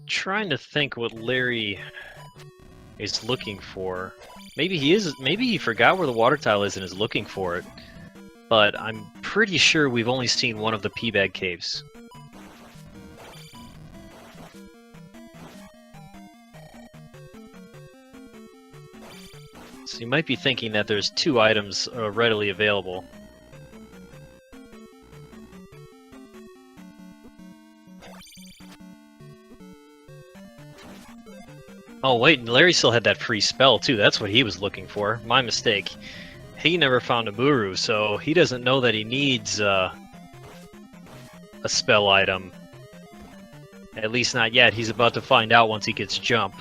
Speaker 1: Trying to think what Larry is looking for. Maybe he forgot where the water tile is and is looking for it. But I'm pretty sure we've only seen one of the pea bag caves. So you might be thinking that there's 2 items readily available. Oh wait, and Larry still had that free spell too. That's what he was looking for. My mistake. He never found a Buru, so he doesn't know that he needs a spell item. At least not yet. He's about to find out once he gets jump.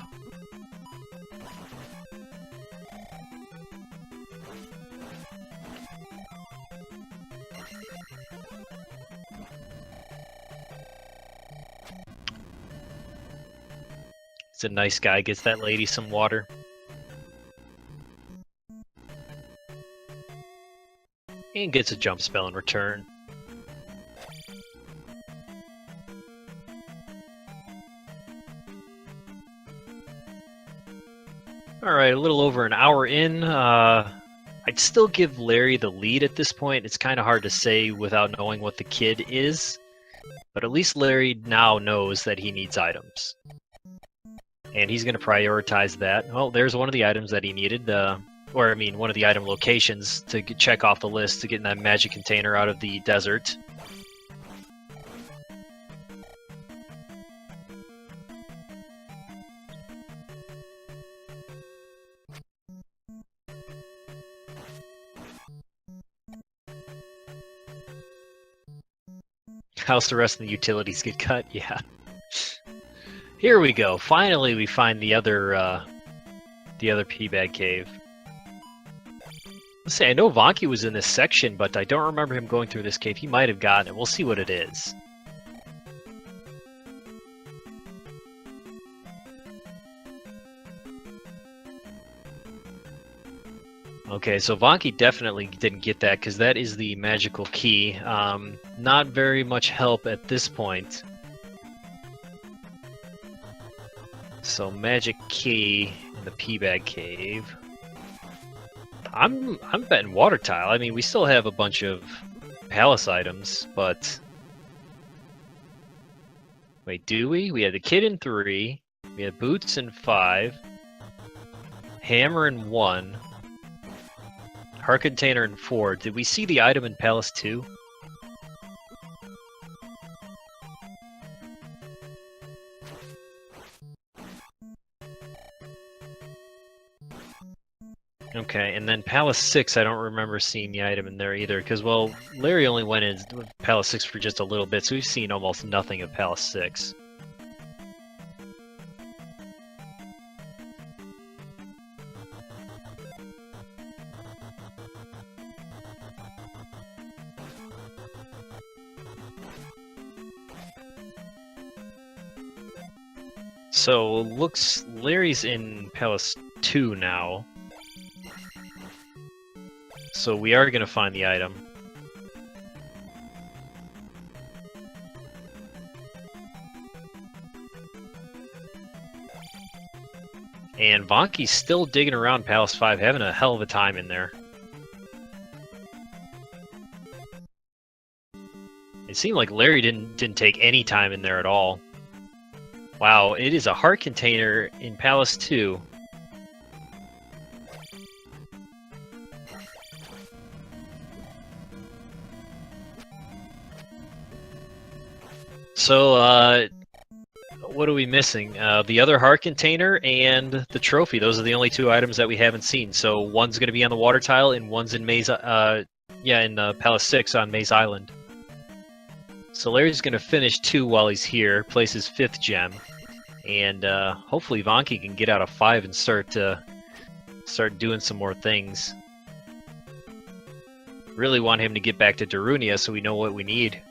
Speaker 1: He's a nice guy, gets that lady some water. And gets a jump spell in return. Alright, a little over an hour in. I'd still give Larry the lead at this point. It's kind of hard to say without knowing what the kid is. But at least Larry now knows that he needs items. And he's going to prioritize that. Well, there's one of the items that he needed. One of the item locations to check off the list to get that magic container out of the desert. How's the rest of the utilities get cut? Yeah. Here we go. Finally, we find the other pea bag cave. Let's say I know Vonkie was in this section, but I don't remember him going through this cave. He might have gotten it. We'll see what it is. Okay, so Vonkie definitely didn't get that because that is the magical key. Not very much help at this point. So magic key in the pea bag cave. I'm betting water tile. I mean, we still have a bunch of palace items, but wait, do we? We had the kid in 3. We had boots in 5. Hammer in 1. Heart container in 4. Did we see the item in palace 2? Okay, and then Palace 6, I don't remember seeing the item in there either, because, well, Larry only went in Palace 6 for just a little bit, so we've seen almost nothing of Palace 6. So, looks Larry's in Palace 2 now. So we are going to find the item. And Vonkie's still digging around Palace 5, having a hell of a time in there. It seemed like Larry didn't take any time in there at all. Wow, it is a heart container in Palace 2. So, what are we missing? The other heart container and the trophy. Those are the only two items that we haven't seen. So one's going to be on the water tile, and one's in Maze. In Palace 6 on Maze Island. So Larry's going to finish 2 while he's here, place his 5th gem, and hopefully Vonkie can get out of 5 and start doing some more things. Really want him to get back to Darunia so we know what we need.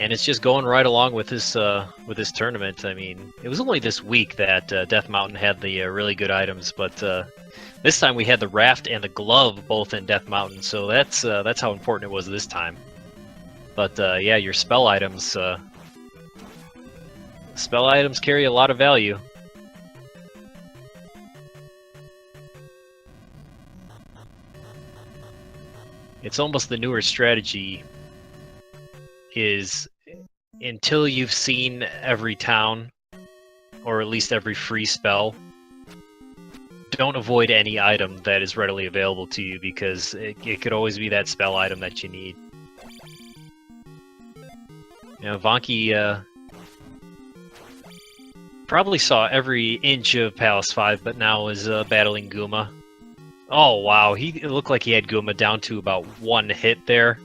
Speaker 1: And it's just going right along with this tournament. I mean, it was only this week that Death Mountain had the really good items, but this time we had the raft and the glove both in Death Mountain, so that's how important it was this time. But yeah, your spell items carry a lot of value. It's almost the newer strategy is until you've seen every town, or at least every free spell, don't avoid any item that is readily available to you, because it could always be that spell item that you need. You know, Vonkie probably saw every inch of Palace 5, but now is battling Guma. Oh wow, it looked like he had Guma down to about 1 hit there.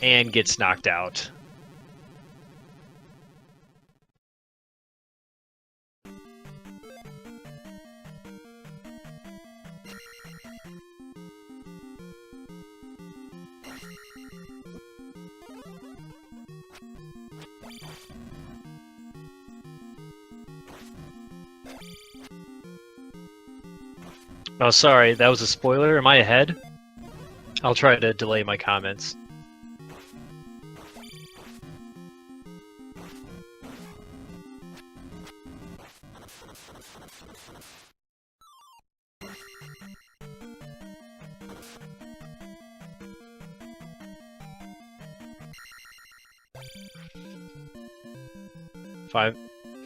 Speaker 1: And gets knocked out. Oh, sorry, that was a spoiler. Am I ahead? I'll try to delay my comments.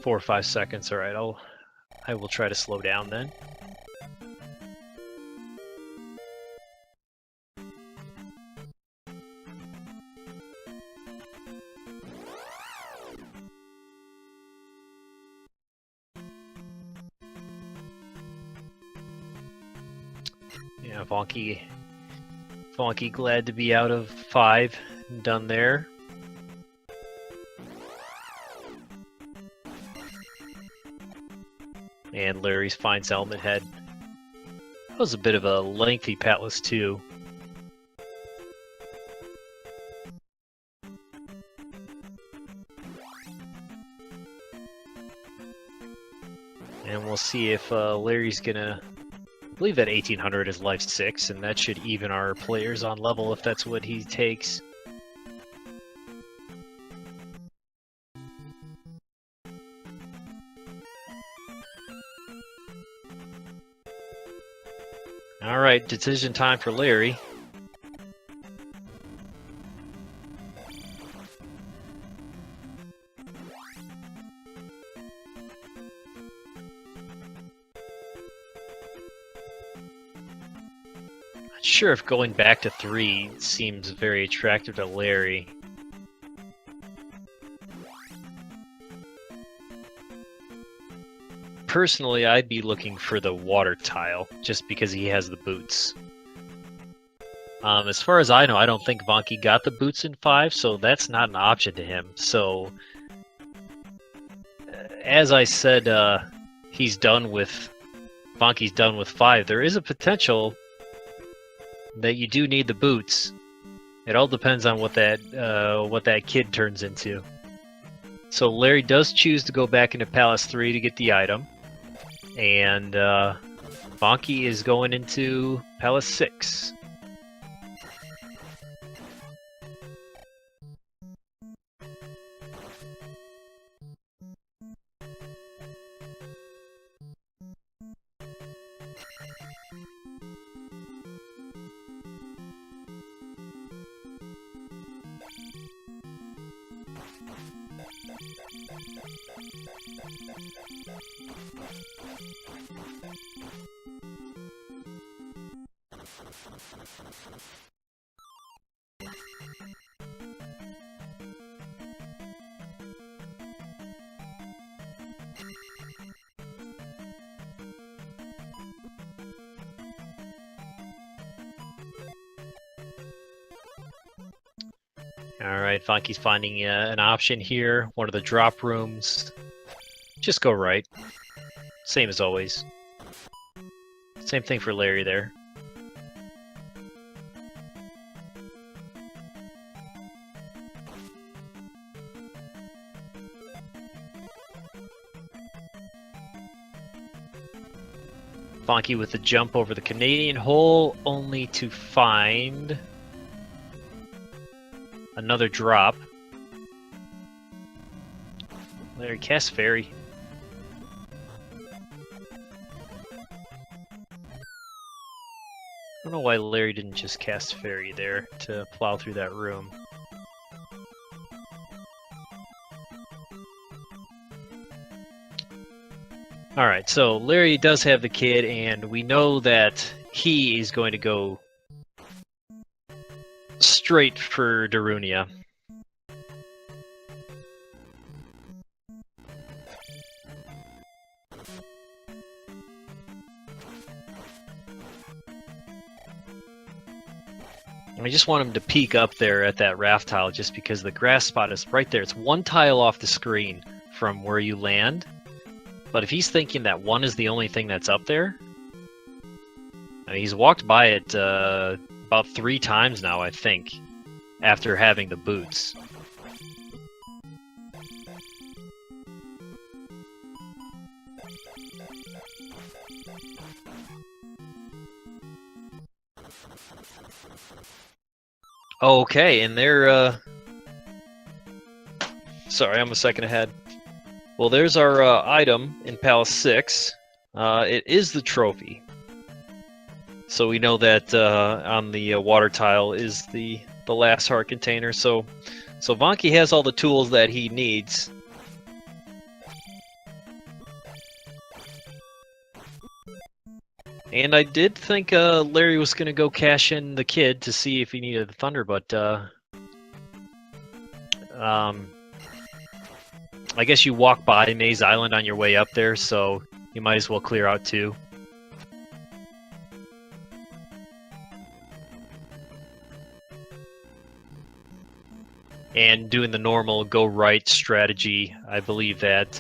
Speaker 1: Four or 5 seconds. All right, I will try to slow down then. Yeah, Vonkie glad to be out of 5, done there. And Larry's finds Helmet Head. That was a bit of a lengthy Palace too. And we'll see if Larry's gonna... I believe that 1800 is life 6, and that should even our players on level if that's what he takes. Alright, decision time for Larry. Not sure if going back to 3 seems very attractive to Larry. Personally, I'd be looking for the water tile, just because he has the boots. As far as I know, I don't think Vonkie got the boots in 5, so that's not an option to him. So, as I said, Vonkie's done with 5. There is a potential that you do need the boots. It all depends on what that kid turns into. So Larry does choose to go back into Palace 3 to get the item. And Vonkie is going into Palace 6. Alright, Vonkie's finding an option here, one of the drop rooms. Just go right. Same as always. Same thing for Larry there. Vonkie with the jump over the Canadian hole, only to find another drop. Larry casts fairy. I don't know why Larry didn't just cast fairy there to plow through that room. Alright, so Larry does have the kid, and we know that he is going to go straight for Darunia. I just want him to peek up there at that raft tile just because the grass spot is right there. It's one tile off the screen from where you land. But if he's thinking that one is the only thing that's up there, I mean, he's walked by it about 3 times now, I think, after having the boots. Okay, and they're sorry, I'm a second ahead. Well, there's our item in Palace 6. It is the trophy. So we know that on the water tile is the last heart container. So Vonkie has all the tools that he needs. And I did think Larry was going to go cash in the kid to see if he needed the thunder, but I guess you walk by Maze Island on your way up there, so you might as well clear out too. And doing the normal go right strategy, I believe that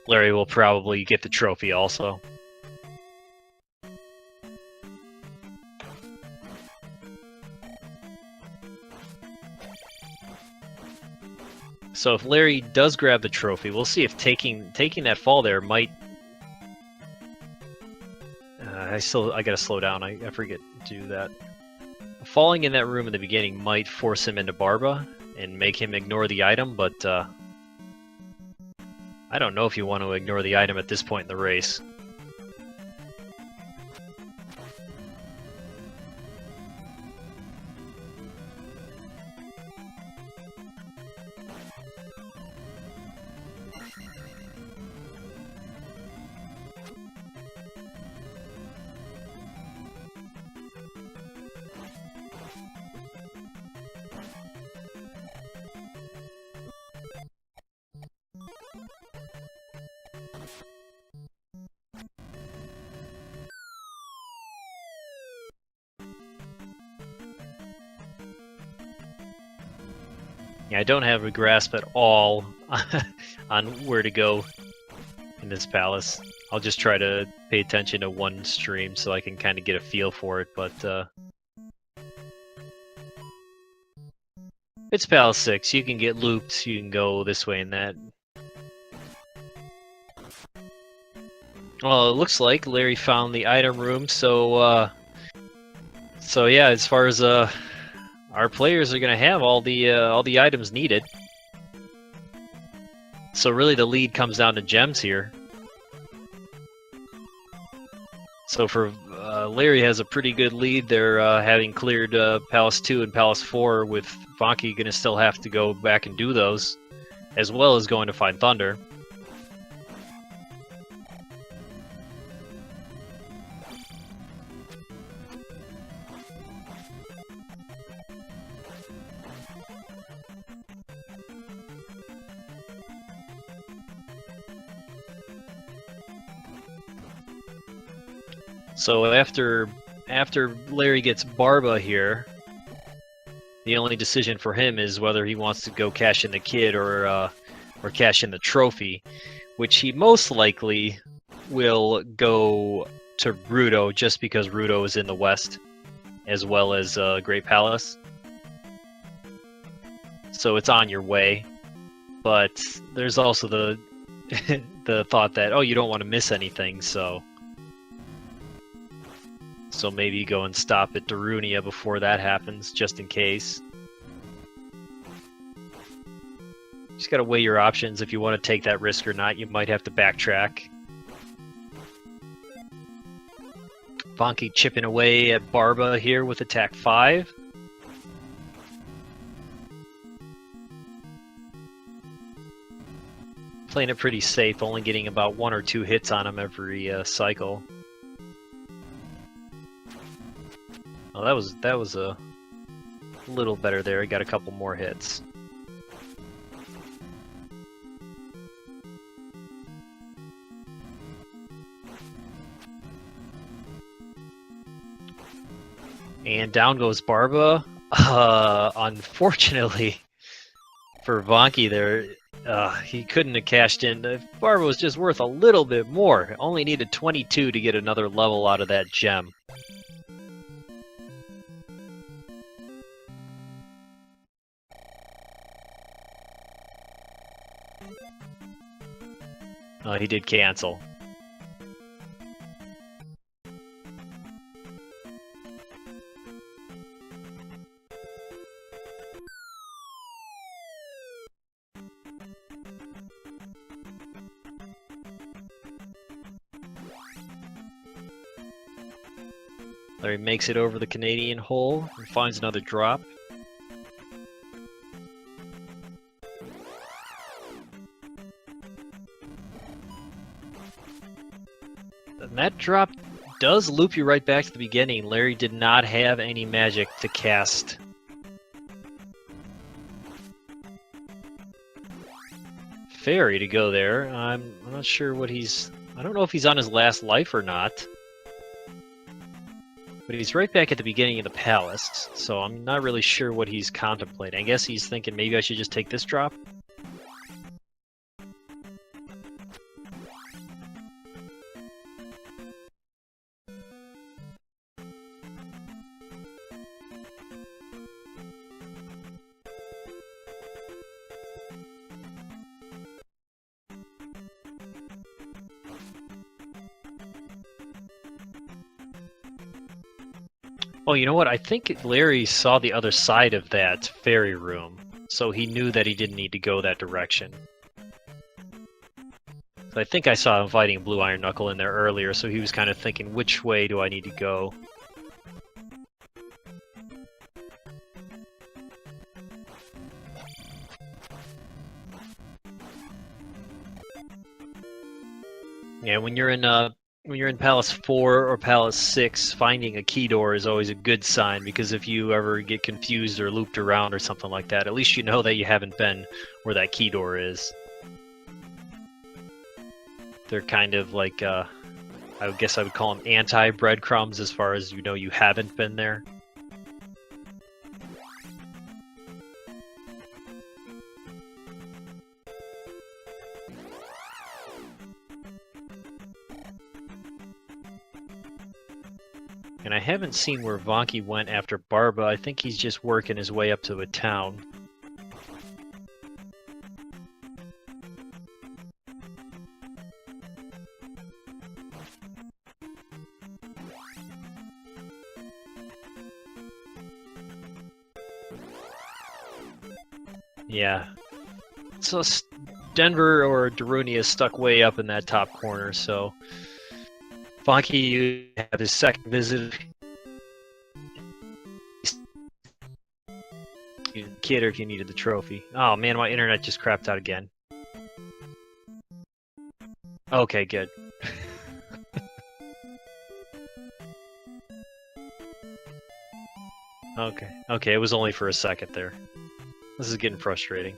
Speaker 1: Larry will probably get the trophy also. So if Larry does grab the trophy, we'll see if taking that fall there might. I gotta slow down. I forget to do that. Falling in that room in the beginning might force him into Barba and make him ignore the item, but I don't know if you want to ignore the item at this point in the race. Yeah, I don't have a grasp at all on where to go in this palace. I'll just try to pay attention to one stream so I can kind of get a feel for it, but it's Palace 6. You can get looped, you can go this way and that. Well, it looks like Larry found the item room, so yeah, as far as our players are going to have all the items needed. So really the lead comes down to gems here. So for Larry has a pretty good lead there, having cleared Palace 2 and Palace 4, with Vonkie going to still have to go back and do those, as well as going to find Thunder. So after Larry gets Barba here, the only decision for him is whether he wants to go cash in the kid or cash in the trophy, which he most likely will go to Rudo just because Rudo is in the west, as well as Great Palace. So it's on your way, but there's also the the thought that, oh, you don't want to miss anything, so maybe you go and stop at Darunia before that happens, just in case. Just gotta weigh your options. If you want to take that risk or not, you might have to backtrack. Vonkie chipping away at Barba here with attack 5. Playing it pretty safe, only getting about 1 or 2 hits on him every cycle. Oh, that was a little better there. He got a couple more hits. And down goes Barba. Unfortunately for Vonkie there, he couldn't have cashed in. If Barba was just worth a little bit more, only needed 22 to get another level out of that gem. He did cancel. Larry makes it over the Canadian hole and finds another drop. And that drop does loop you right back to the beginning. Larry did not have any magic to cast. Fairy to go there. I'm not sure what he's... I don't know if he's on his last life or not. But he's right back at the beginning of the palace, so I'm not really sure what he's contemplating. I guess he's thinking maybe I should just take this drop. Oh, you know what? I think Larry saw the other side of that fairy room, so he knew that he didn't need to go that direction. So I think I saw him fighting Blue Iron Knuckle in there earlier, so he was kind of thinking, which way do I need to go? Yeah, when you're in Palace 4 or Palace 6, finding a key door is always a good sign, because if you ever get confused or looped around or something like that, at least you know that you haven't been where that key door is. They're kind of like, I guess I would call them anti-breadcrumbs, as far as you know you haven't been there. And I haven't seen where Vonkie went after Barba. I think he's just working his way up to a town. Yeah. So Denver or Darunia is stuck way up in that top corner, so Vonkie, you have his second visit. You needed the kid, or if you needed the trophy. Oh man, my internet just crapped out again. Okay, good. Okay, it was only for a second there. This is getting frustrating.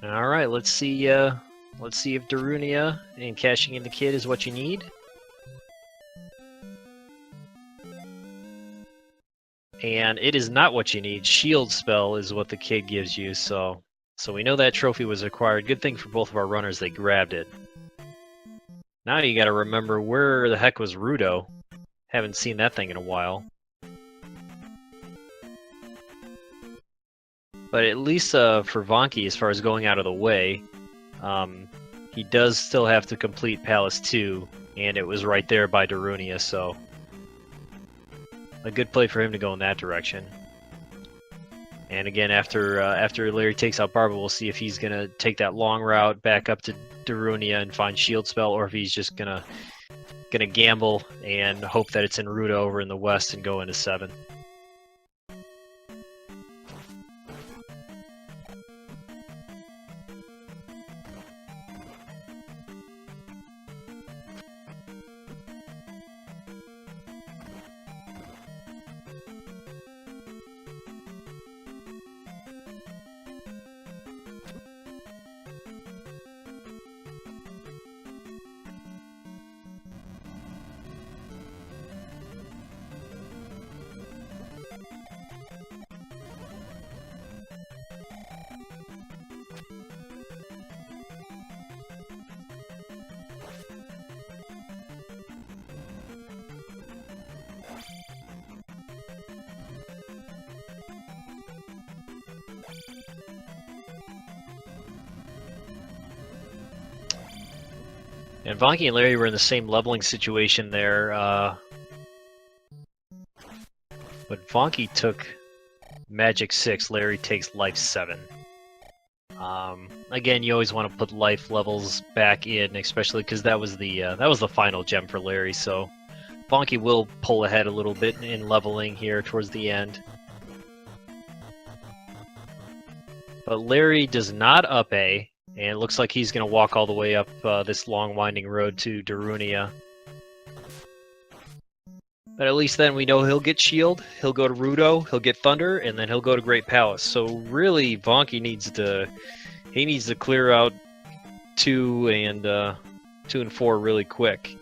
Speaker 1: All right, let's see if Darunia and cashing in the kid is what you need. And it is not what you need. Shield spell is what the kid gives you, so we know that trophy was acquired. Good thing for both of our runners, they grabbed it. Now you gotta remember, where the heck was Rudo? Haven't seen that thing in a while. But at least for Vonkie, as far as going out of the way, he does still have to complete Palace 2, and it was right there by Darunia, so a good play for him to go in that direction. And again, after Larry takes out Barba, we'll see if he's gonna take that long route back up to Darunia and find Shield Spell, or if he's just gonna gamble and hope that it's in Rudo over in the west and go into 7. And Vonkie and Larry were in the same leveling situation there, but Vonkie took Magic 6, Larry takes Life 7. Again, you always want to put life levels back in, especially because that was the final gem for Larry. So Vonkie will pull ahead a little bit in leveling here towards the end. But Larry does not up A, and it looks like he's going to walk all the way up this long winding road to Darunia. But at least then we know he'll get Shield, he'll go to Rudo, he'll get Thunder, and then he'll go to Great Palace. So really, Vonkie needs to clear out 2 and 4 really quick.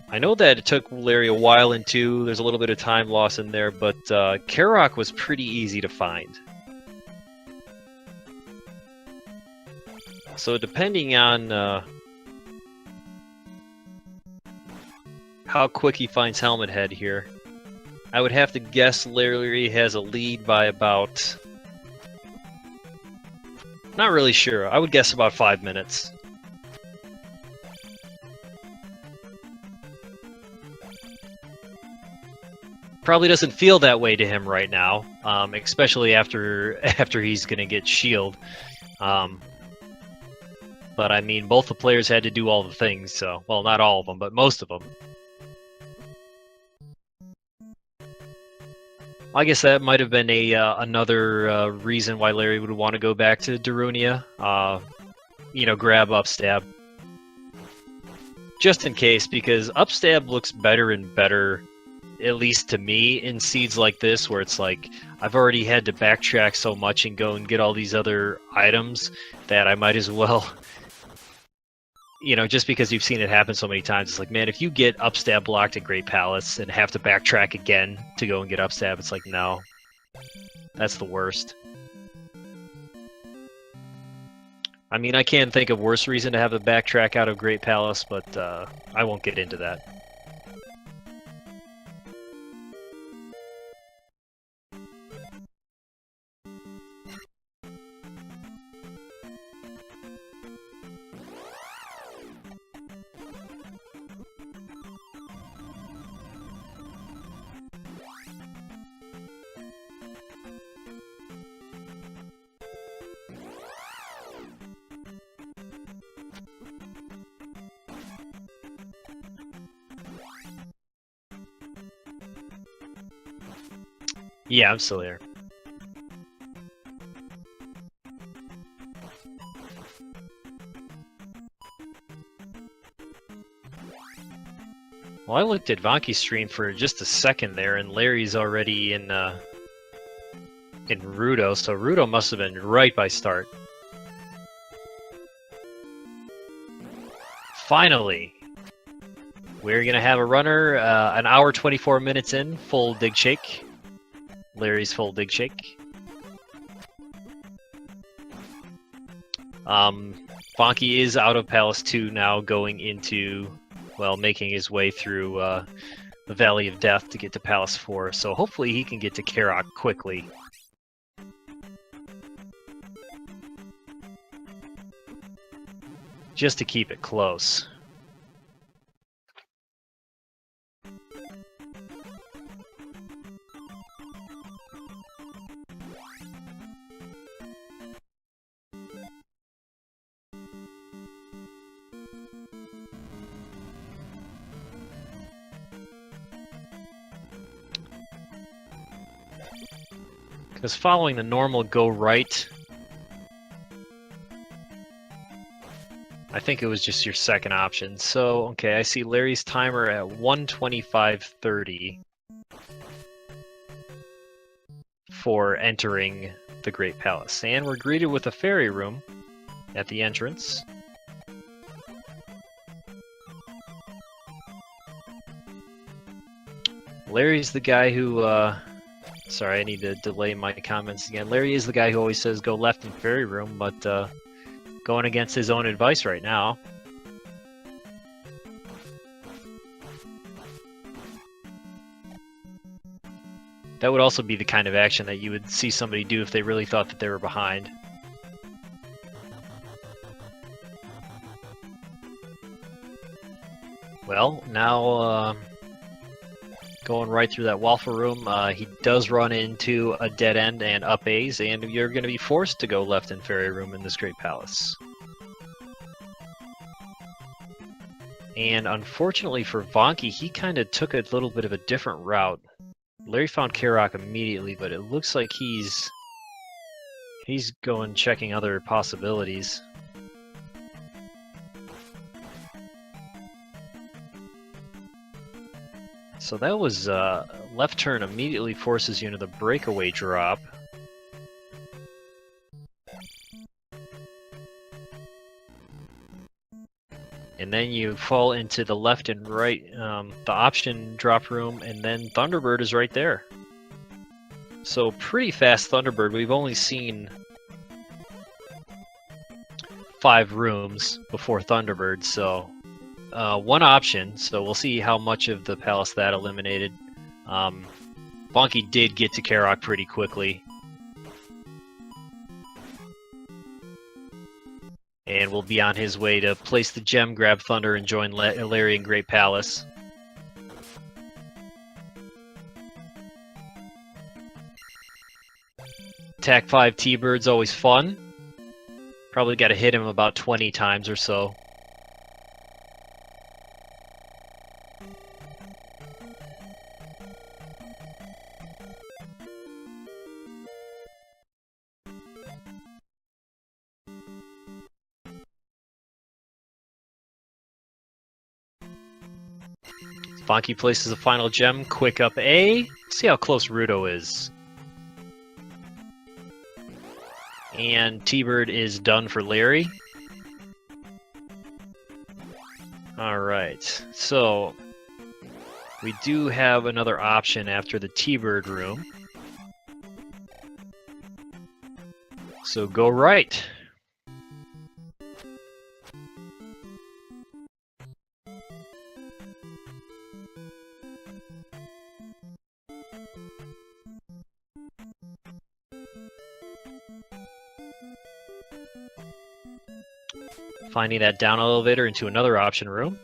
Speaker 1: I know that it took Larry a while in 2. There's a little bit of time loss in there, but Karok was pretty easy to find. So depending on how quick he finds Helmet Head here, I would have to guess Larry has a lead by about... Not really sure. I would guess about 5 minutes. Probably doesn't feel that way to him right now, especially after he's gonna get Shield. But I mean, both the players had to do all the things, so... Well, not all of them, but most of them. I guess that might have been another reason why Larry would want to go back to Darunia. You know, grab Upstab. Just in case, because Upstab looks better and better, at least to me, in seeds like this, where it's like, I've already had to backtrack so much and go and get all these other items that I might as well... You know, just because you've seen it happen so many times, it's like, man, if you get Upstab blocked at Great Palace and have to backtrack again to go and get Upstab, it's like, no. That's the worst. I mean, I can't think of worse reason to have a backtrack out of Great Palace, but I won't get into that. Yeah, I'm still here. Well, I looked at Vonkie's stream for just a second there, and Larry's already in Rudo, so Rudo must have been right by start. finally, we're gonna have a runner. An hour 24 minutes in, full dig shake. Larry's full dig shake. Vonkie is out of Palace 2 now, going into, well, making his way through the Valley of Death to get to Palace 4. So hopefully he can get to Karok quickly. Just to keep it close. Because following the normal go right, I think it was just your second option. So, okay, I see Larry's timer at 1:25:30 for entering the Great Palace. And we're greeted with a fairy room at the entrance. Larry's the guy who, sorry, I need to delay my comments again. Larry is the guy who always says go left in fairy room, but going against his own advice right now. That would also be the kind of action that you would see somebody do if they really thought that they were behind. Well, now going right through that waffle room, he does run into a dead end and up A's, and you're going to be forced to go left in fairy room in this Great Palace. And unfortunately for Vonkie, he kind of took a little bit of a different route. Larry found Karok immediately, but it looks like he's going checking other possibilities. So that was left turn immediately forces you into the breakaway drop. And then you fall into the left and right, the option drop room, and then Thunderbird is right there. So pretty fast Thunderbird. We've only seen 5 rooms before Thunderbird, so one option. So we'll see how much of the palace that eliminated. Vonkie did get to Karok pretty quickly. And will be on his way to place the gem, grab Thunder, and join Larry in Great Palace. Attack 5 T-Bird's always fun. Probably got to hit him about 20 times or so. Vonkie places a final gem, quick up A. See how close Rudo is. And T-Bird is done for Larry. Alright, so we do have another option after the T-Bird room. So go right. Finding that down elevator into another option room.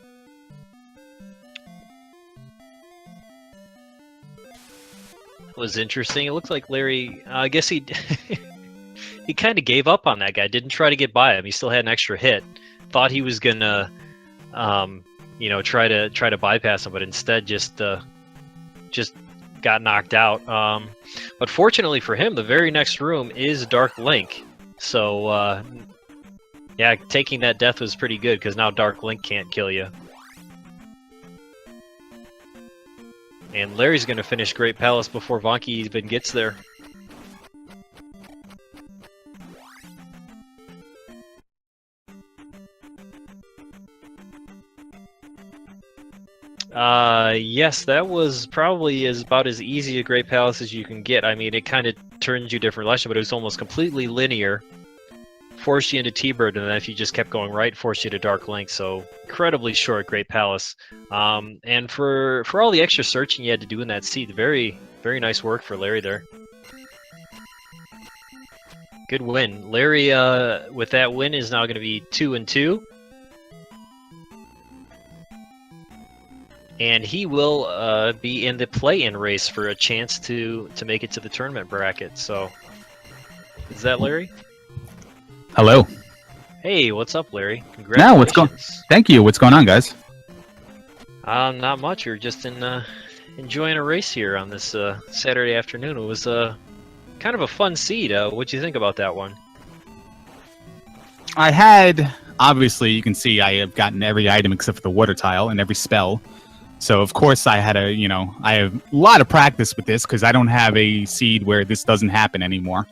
Speaker 1: That was interesting. It looked like Larry, I guess he he kind of gave up on that guy. Didn't try to get by him. He still had an extra hit. Thought he was gonna, you know, try to bypass him, but instead just got knocked out. But fortunately for him, the very next room is Dark Link. So yeah, taking that death was pretty good because now Dark Link can't kill you. And Larry's going to finish Great Palace before Vonkie even gets there. Yes, that was probably about as easy a Great Palace as you can get. I mean, it kind of turns you different direction, but it was almost completely linear. Forced you into T-Bird, and then if you just kept going right, forced you to Dark Link. So incredibly short Great Palace. And for all the extra searching you had to do in that seed, very nice work for Larry there. Good win. Larry, with that win, is now going to be 2-2. And he will be in the play-in race for a chance to make it to the tournament bracket. So, is that Larry?
Speaker 2: Hello.
Speaker 1: Hey, what's up, Larry? Congratulations.
Speaker 2: Now, what's going? Thank you. What's going on, guys?
Speaker 1: Not much. You're just enjoying a race here on this Saturday afternoon. It was kind of a fun seed. What'd you think about that one?
Speaker 2: I had, obviously, you can see I have gotten every item except for the water tile and every spell. So, of course, I had I have a lot of practice with this because I don't have a seed where this doesn't happen anymore.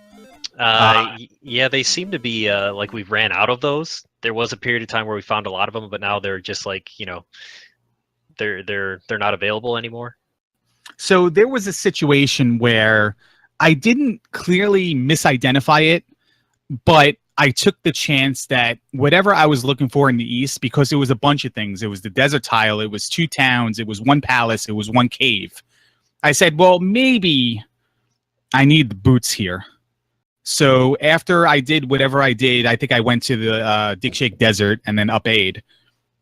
Speaker 1: Yeah, they seem to be like we've ran out of those. There was a period of time where we found a lot of them, but now they're just like, they're not available anymore.
Speaker 2: So there was a situation where I didn't clearly misidentify it, but I took the chance that whatever I was looking for in the east, because it was a bunch of things. It was the desert tile, it was 2 towns, it was 1 palace, it was 1 cave. I said, well, maybe I need the boots here. So after I did whatever I did, I think I went to the Dick Shake Desert and then up Aid.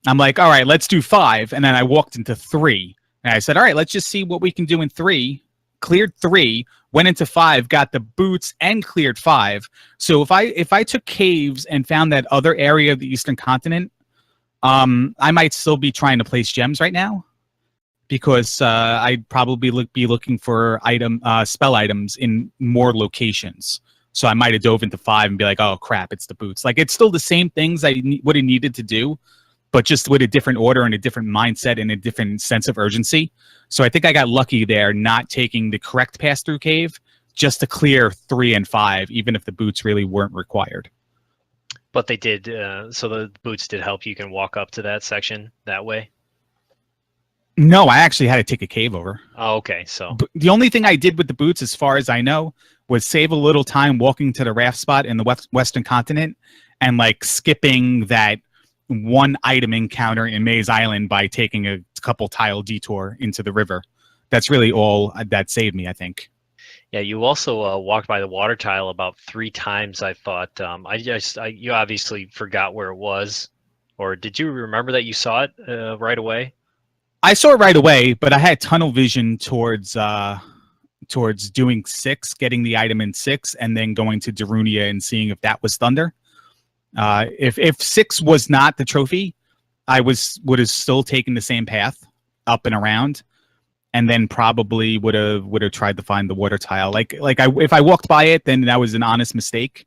Speaker 2: I'm like, all right, let's do 5. And then I walked into 3. And I said, all right, let's just see what we can do in 3. Cleared 3, went into 5, got the boots and cleared 5. So if I took caves and found that other area of the Eastern Continent, I might still be trying to place gems right now. Because I'd probably be looking for spell items in more locations. So I might have dove into 5 and be like, oh, crap, it's the boots. Like, it's still the same things I would have needed to do, but just with a different order and a different mindset and a different sense of urgency. So I think I got lucky there not taking the correct pass-through cave just to clear 3 and 5, even if the boots really weren't required.
Speaker 1: But they did, so the boots did help. You can walk up to that section that way?
Speaker 2: No, I actually had to take a cave over.
Speaker 1: Oh, okay. So
Speaker 2: the only thing I did with the boots, as far as I know, was save a little time walking to the raft spot in the Western Continent and like skipping that 1 item encounter in Maze Island by taking a couple tile detour into the river. That's really all that saved me, I think.
Speaker 1: Yeah, you also walked by the water tile about 3 times, I thought. You obviously forgot where it was. Or did you remember that you saw it right away?
Speaker 2: I saw it right away, but I had tunnel vision towards doing 6, getting the item in 6, and then going to Darunia and seeing if that was Thunder. If 6 was not the trophy, I would have still taken the same path up and around, and then probably would have tried to find the water tile. If I walked by it, then that was an honest mistake.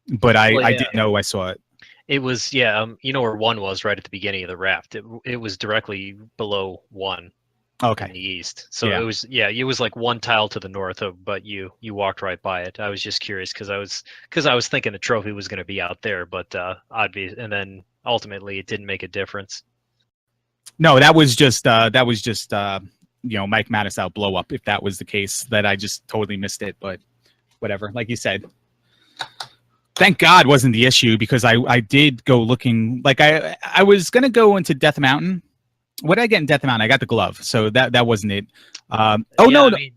Speaker 2: But I didn't know I saw it.
Speaker 1: It was, yeah, you know where 1 was right at the beginning of the raft. It was directly below 1.
Speaker 2: Okay.
Speaker 1: In the east. So
Speaker 2: yeah.
Speaker 1: It was like 1 tile to the north of, but you walked right by it. I was just curious because I was thinking the trophy was going to be out there, but obvious, and then ultimately it didn't make a difference.
Speaker 2: No, that was just Mike Mattis out blow up. If that was the case, that I just totally missed it, but whatever. Like you said. Thank God wasn't the issue because I did go looking. Like I was gonna go into Death Mountain. What did I get in Death Mountain? I got the glove, so that wasn't it. Death Mountain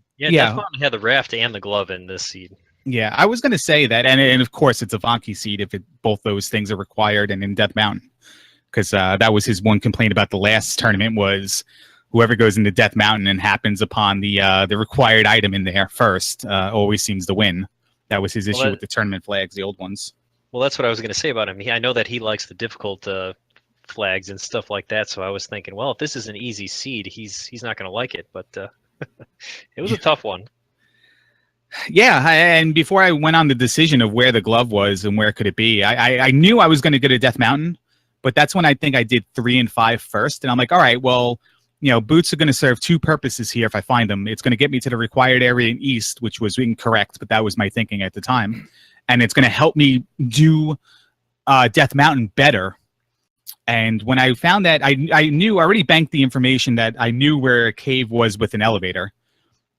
Speaker 1: had the raft and the glove in this seed.
Speaker 2: Yeah, I was gonna say that, and of course it's a Vonkie seed if both those things are required and in Death Mountain, because that was his one complaint about the last tournament was whoever goes into Death Mountain and happens upon the required item in there first always seems to win. That was his issue with the tournament flags, the old ones.
Speaker 1: Well, that's what I was going to say about him. I know that he likes the difficult flags and stuff like that, so I was thinking, well, if this is an easy seed, he's not going to like it, but it was a tough one.
Speaker 2: Yeah, and before I went on the decision of where the glove was and where could it be, I knew I was going to go to Death Mountain, but that's when I think I did 3 and 5 first, and I'm like, all right, well, boots are going to serve 2 purposes here if I find them. It's going to get me to the required area in East, which was incorrect, but that was my thinking at the time. And it's going to help me do Death Mountain better And when I found that, I knew I already banked the information that I knew where a cave was with an elevator.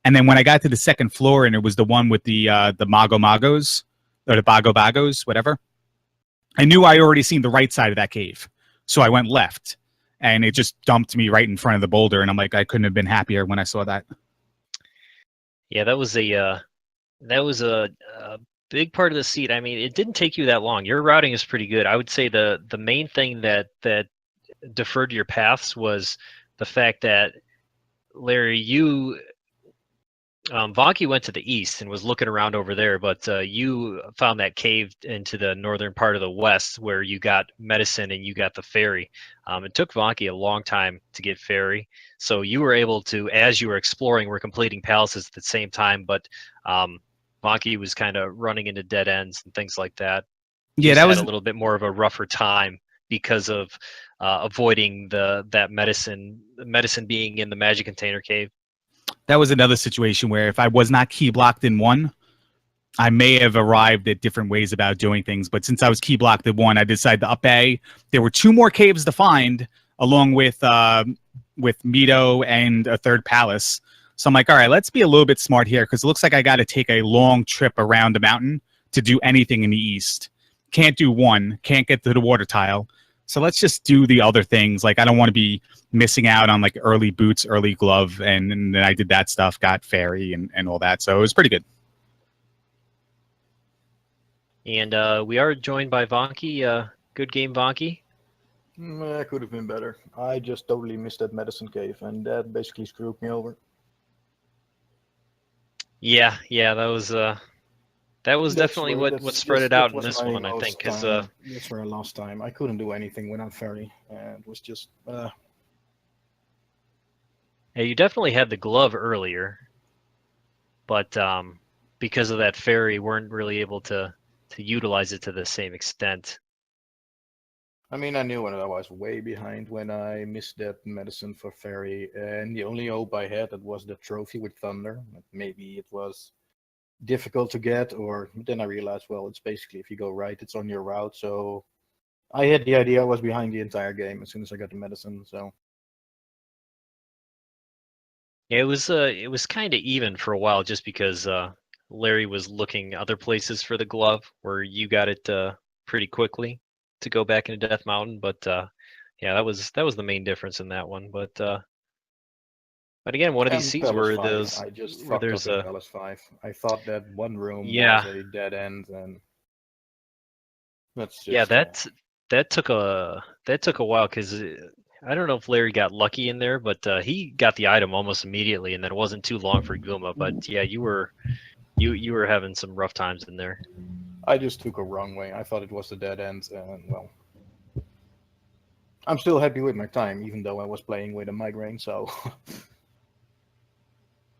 Speaker 2: And then when I got to the second floor and it was the one with the Mago Magos or the Bago Bagos, whatever, I knew I already seen the right side of that cave. So I went left and it just dumped me right in front of the boulder. And I'm like, I couldn't have been happier when I saw that.
Speaker 1: Yeah, that was a big part of the seat. I mean, it didn't take you that long. Your routing is pretty good. I would say the main thing that deferred your paths was the fact that Larry, Vonkie went to the east and was looking around over there, but you found that cave into the northern part of the west where you got medicine and you got the ferry. It took Vonkie a long time to get ferry, so you were able to, as you were exploring, were completing palaces at the same time, but Vonkie was kind of running into dead ends and things like that.
Speaker 2: Yeah, that was
Speaker 1: had a little bit more of a rougher time because of avoiding that medicine being in the magic container cave.
Speaker 2: That was another situation where if I was not key blocked in one, I may have arrived at different ways about doing things. But since I was key blocked in one, I decided to up A. There were 2 more caves to find, along with Mito and a third palace. So I'm like, all right, let's be a little bit smart here because it looks like I got to take a long trip around the mountain to do anything in the east. Can't do one, can't get to the water tile. So let's just do the other things. Like, I don't want to be missing out on like early boots, early glove. And then I did that stuff, got fairy and all that. So it was pretty good.
Speaker 1: And we are joined by Vonkie. Good game, Vonkie.
Speaker 3: It could have been better. I just totally missed that medicine cave, and that basically screwed me over.
Speaker 1: Yeah, that was definitely what spread it out in this one, I think.
Speaker 3: That's where I lost time. I couldn't do anything without ferry, and it was just.
Speaker 1: Yeah, you definitely had the glove earlier, but because of that ferry, weren't really able to utilize it to the same extent.
Speaker 3: I mean, I knew when I was way behind when I missed that medicine for ferry, and the only hope I had was the trophy with thunder. Maybe it was difficult to get, or then I realized, well, it's basically if you go right, it's on your route. So I had the idea I was behind the entire game as soon as I got the medicine. So
Speaker 1: yeah, it was kind of even for a while, just because Larry was looking other places for the glove where you got it pretty quickly to go back into Death Mountain. But yeah, that was the main difference in that one. But again, one of these seats where those
Speaker 3: I just
Speaker 1: where
Speaker 3: fucked
Speaker 1: there's
Speaker 3: up in
Speaker 1: a
Speaker 3: Palace 5. I thought that one room
Speaker 1: Yeah.
Speaker 3: was a dead end, and that's just,
Speaker 1: yeah that took a while because I don't know if Larry got lucky in there, but he got the item almost immediately, and then it wasn't too long for Guma. But yeah, you were having some rough times in there.
Speaker 3: I just took a wrong way. I thought it was a dead end, and well, I'm still happy with my time, even though I was playing with a migraine. So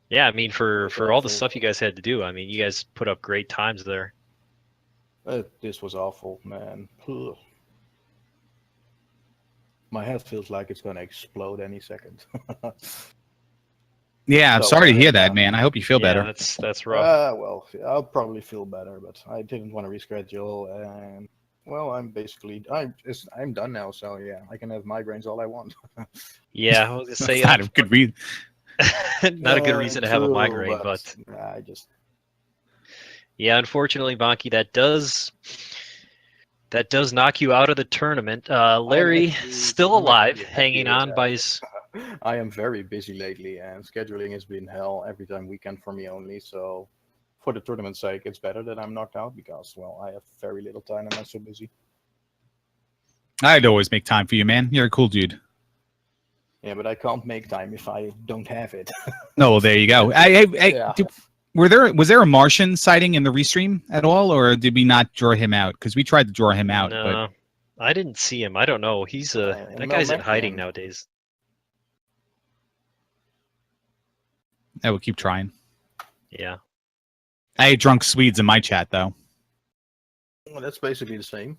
Speaker 1: Yeah, I mean for all the
Speaker 3: awful.
Speaker 1: stuff you guys had to do, I mean you guys put up great times there.
Speaker 3: This was awful, man. Ugh. My head feels like it's gonna explode any second.
Speaker 2: Yeah, I'm
Speaker 3: So,
Speaker 2: sorry to hear
Speaker 3: yeah.
Speaker 2: that, man. I hope you feel
Speaker 1: Yeah,
Speaker 2: better.
Speaker 1: that's rough.
Speaker 3: Well, I'll probably feel better, but I didn't want to reschedule, and well, I'm done now. So yeah, I can have migraines all I want.
Speaker 1: Yeah, I was gonna say
Speaker 2: That's not a good reason.
Speaker 1: not a good reason to have a
Speaker 3: True,
Speaker 1: migraine, but
Speaker 3: I just
Speaker 1: yeah, unfortunately, Bonky, that does knock you out of the tournament. Larry still alive, hanging on by his.
Speaker 3: I am very busy lately, and scheduling has been hell every time weekend for me only. So, for the tournament's sake, it's better that I'm knocked out because, well, I have very little time and I'm so busy.
Speaker 2: I'd always make time for you, man. You're a cool dude.
Speaker 3: Yeah, but I can't make time if I don't have it.
Speaker 2: No, well, there you go.
Speaker 3: Yeah.
Speaker 2: Was there a Martian sighting in the restream at all, or did we not draw him out? Because we tried to draw him out.
Speaker 1: No, I didn't see him. I don't know. He's that guy's in hiding nowadays.
Speaker 2: I will keep trying.
Speaker 1: Yeah.
Speaker 2: I had drunk Swedes in my chat, though.
Speaker 3: Well, that's basically the same.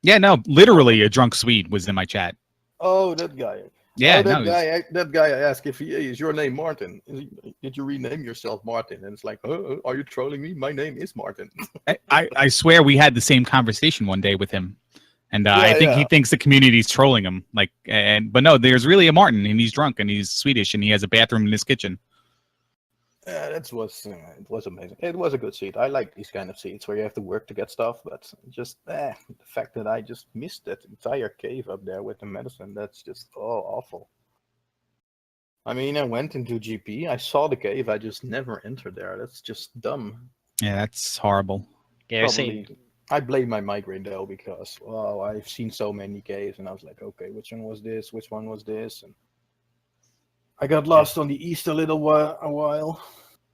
Speaker 2: Yeah, no, literally a drunk Swede was in my chat.
Speaker 3: Oh, that guy.
Speaker 2: Yeah,
Speaker 3: that guy I asked if is your name Martin? Did you rename yourself Martin? And it's like, are you trolling me? My name is Martin.
Speaker 2: I swear we had the same conversation one day with him. And I think he thinks the community's trolling him. But no, there's really a Martin, and he's drunk, and he's Swedish, and he has a bathroom in his kitchen.
Speaker 3: It was amazing. It was a good seat. I like these kind of seats where you have to work to get stuff, but just the fact that I just missed that entire cave up there with the medicine, that's just awful. I mean, I went into GP, I saw the cave, I just never entered there. That's just dumb.
Speaker 2: Yeah, that's horrible.
Speaker 1: Yeah,
Speaker 3: I blame my migraine though, because I've seen so many caves, and I was like, okay, which one was this? Which one was this? And I got lost on the east a while,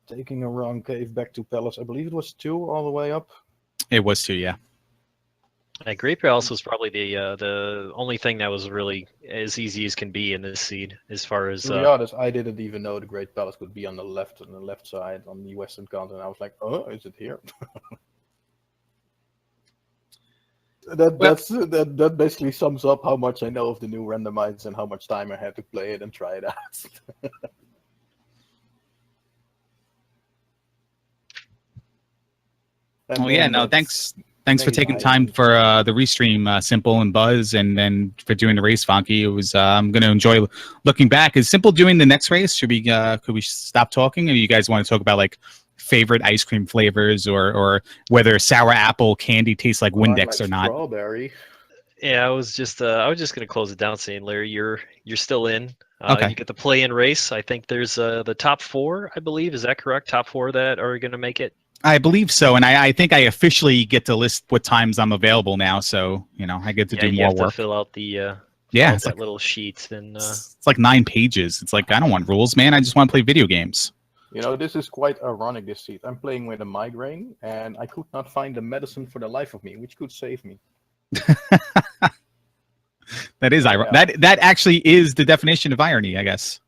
Speaker 3: taking a wrong cave back to Palace. I believe it was 2 all the way up.
Speaker 2: It was 2, yeah.
Speaker 1: Great Palace was probably the only thing that was really as easy as can be in this seed, as far as.
Speaker 3: To be honest, I didn't even know the Great Palace could be on the left side, on the western continent. I was like, oh, is it here? That basically sums up how much I know of the new Randomizer and how much time I had to play it and try it out.
Speaker 2: Thanks for taking time for the restream, Simple and Buzz, and then for doing the race, Vonkie. It was I'm going to enjoy looking back. Is Simple doing the next race? Could we stop talking, or you guys want to talk about like favorite ice cream flavors, or whether sour apple candy tastes like Windex or not?
Speaker 3: Strawberry.
Speaker 1: Yeah, I was just gonna close it down saying, Larry, you're still in.
Speaker 2: Okay.
Speaker 1: You get the play-in race. I think there's the top 4, I believe. Is that correct? Top 4 that are gonna make it.
Speaker 2: I believe so, and I think I officially get to list what times I'm available now. So I get to do more work.
Speaker 1: You have to fill out the that little sheet, and
Speaker 2: it's like 9 pages. It's like, I don't want rules, man. I just want to play video games.
Speaker 3: This is quite ironic, this seat. I'm playing with a migraine, and I could not find the medicine for the life of me, which could save me.
Speaker 2: That is ironic. That actually is the definition of irony, I guess.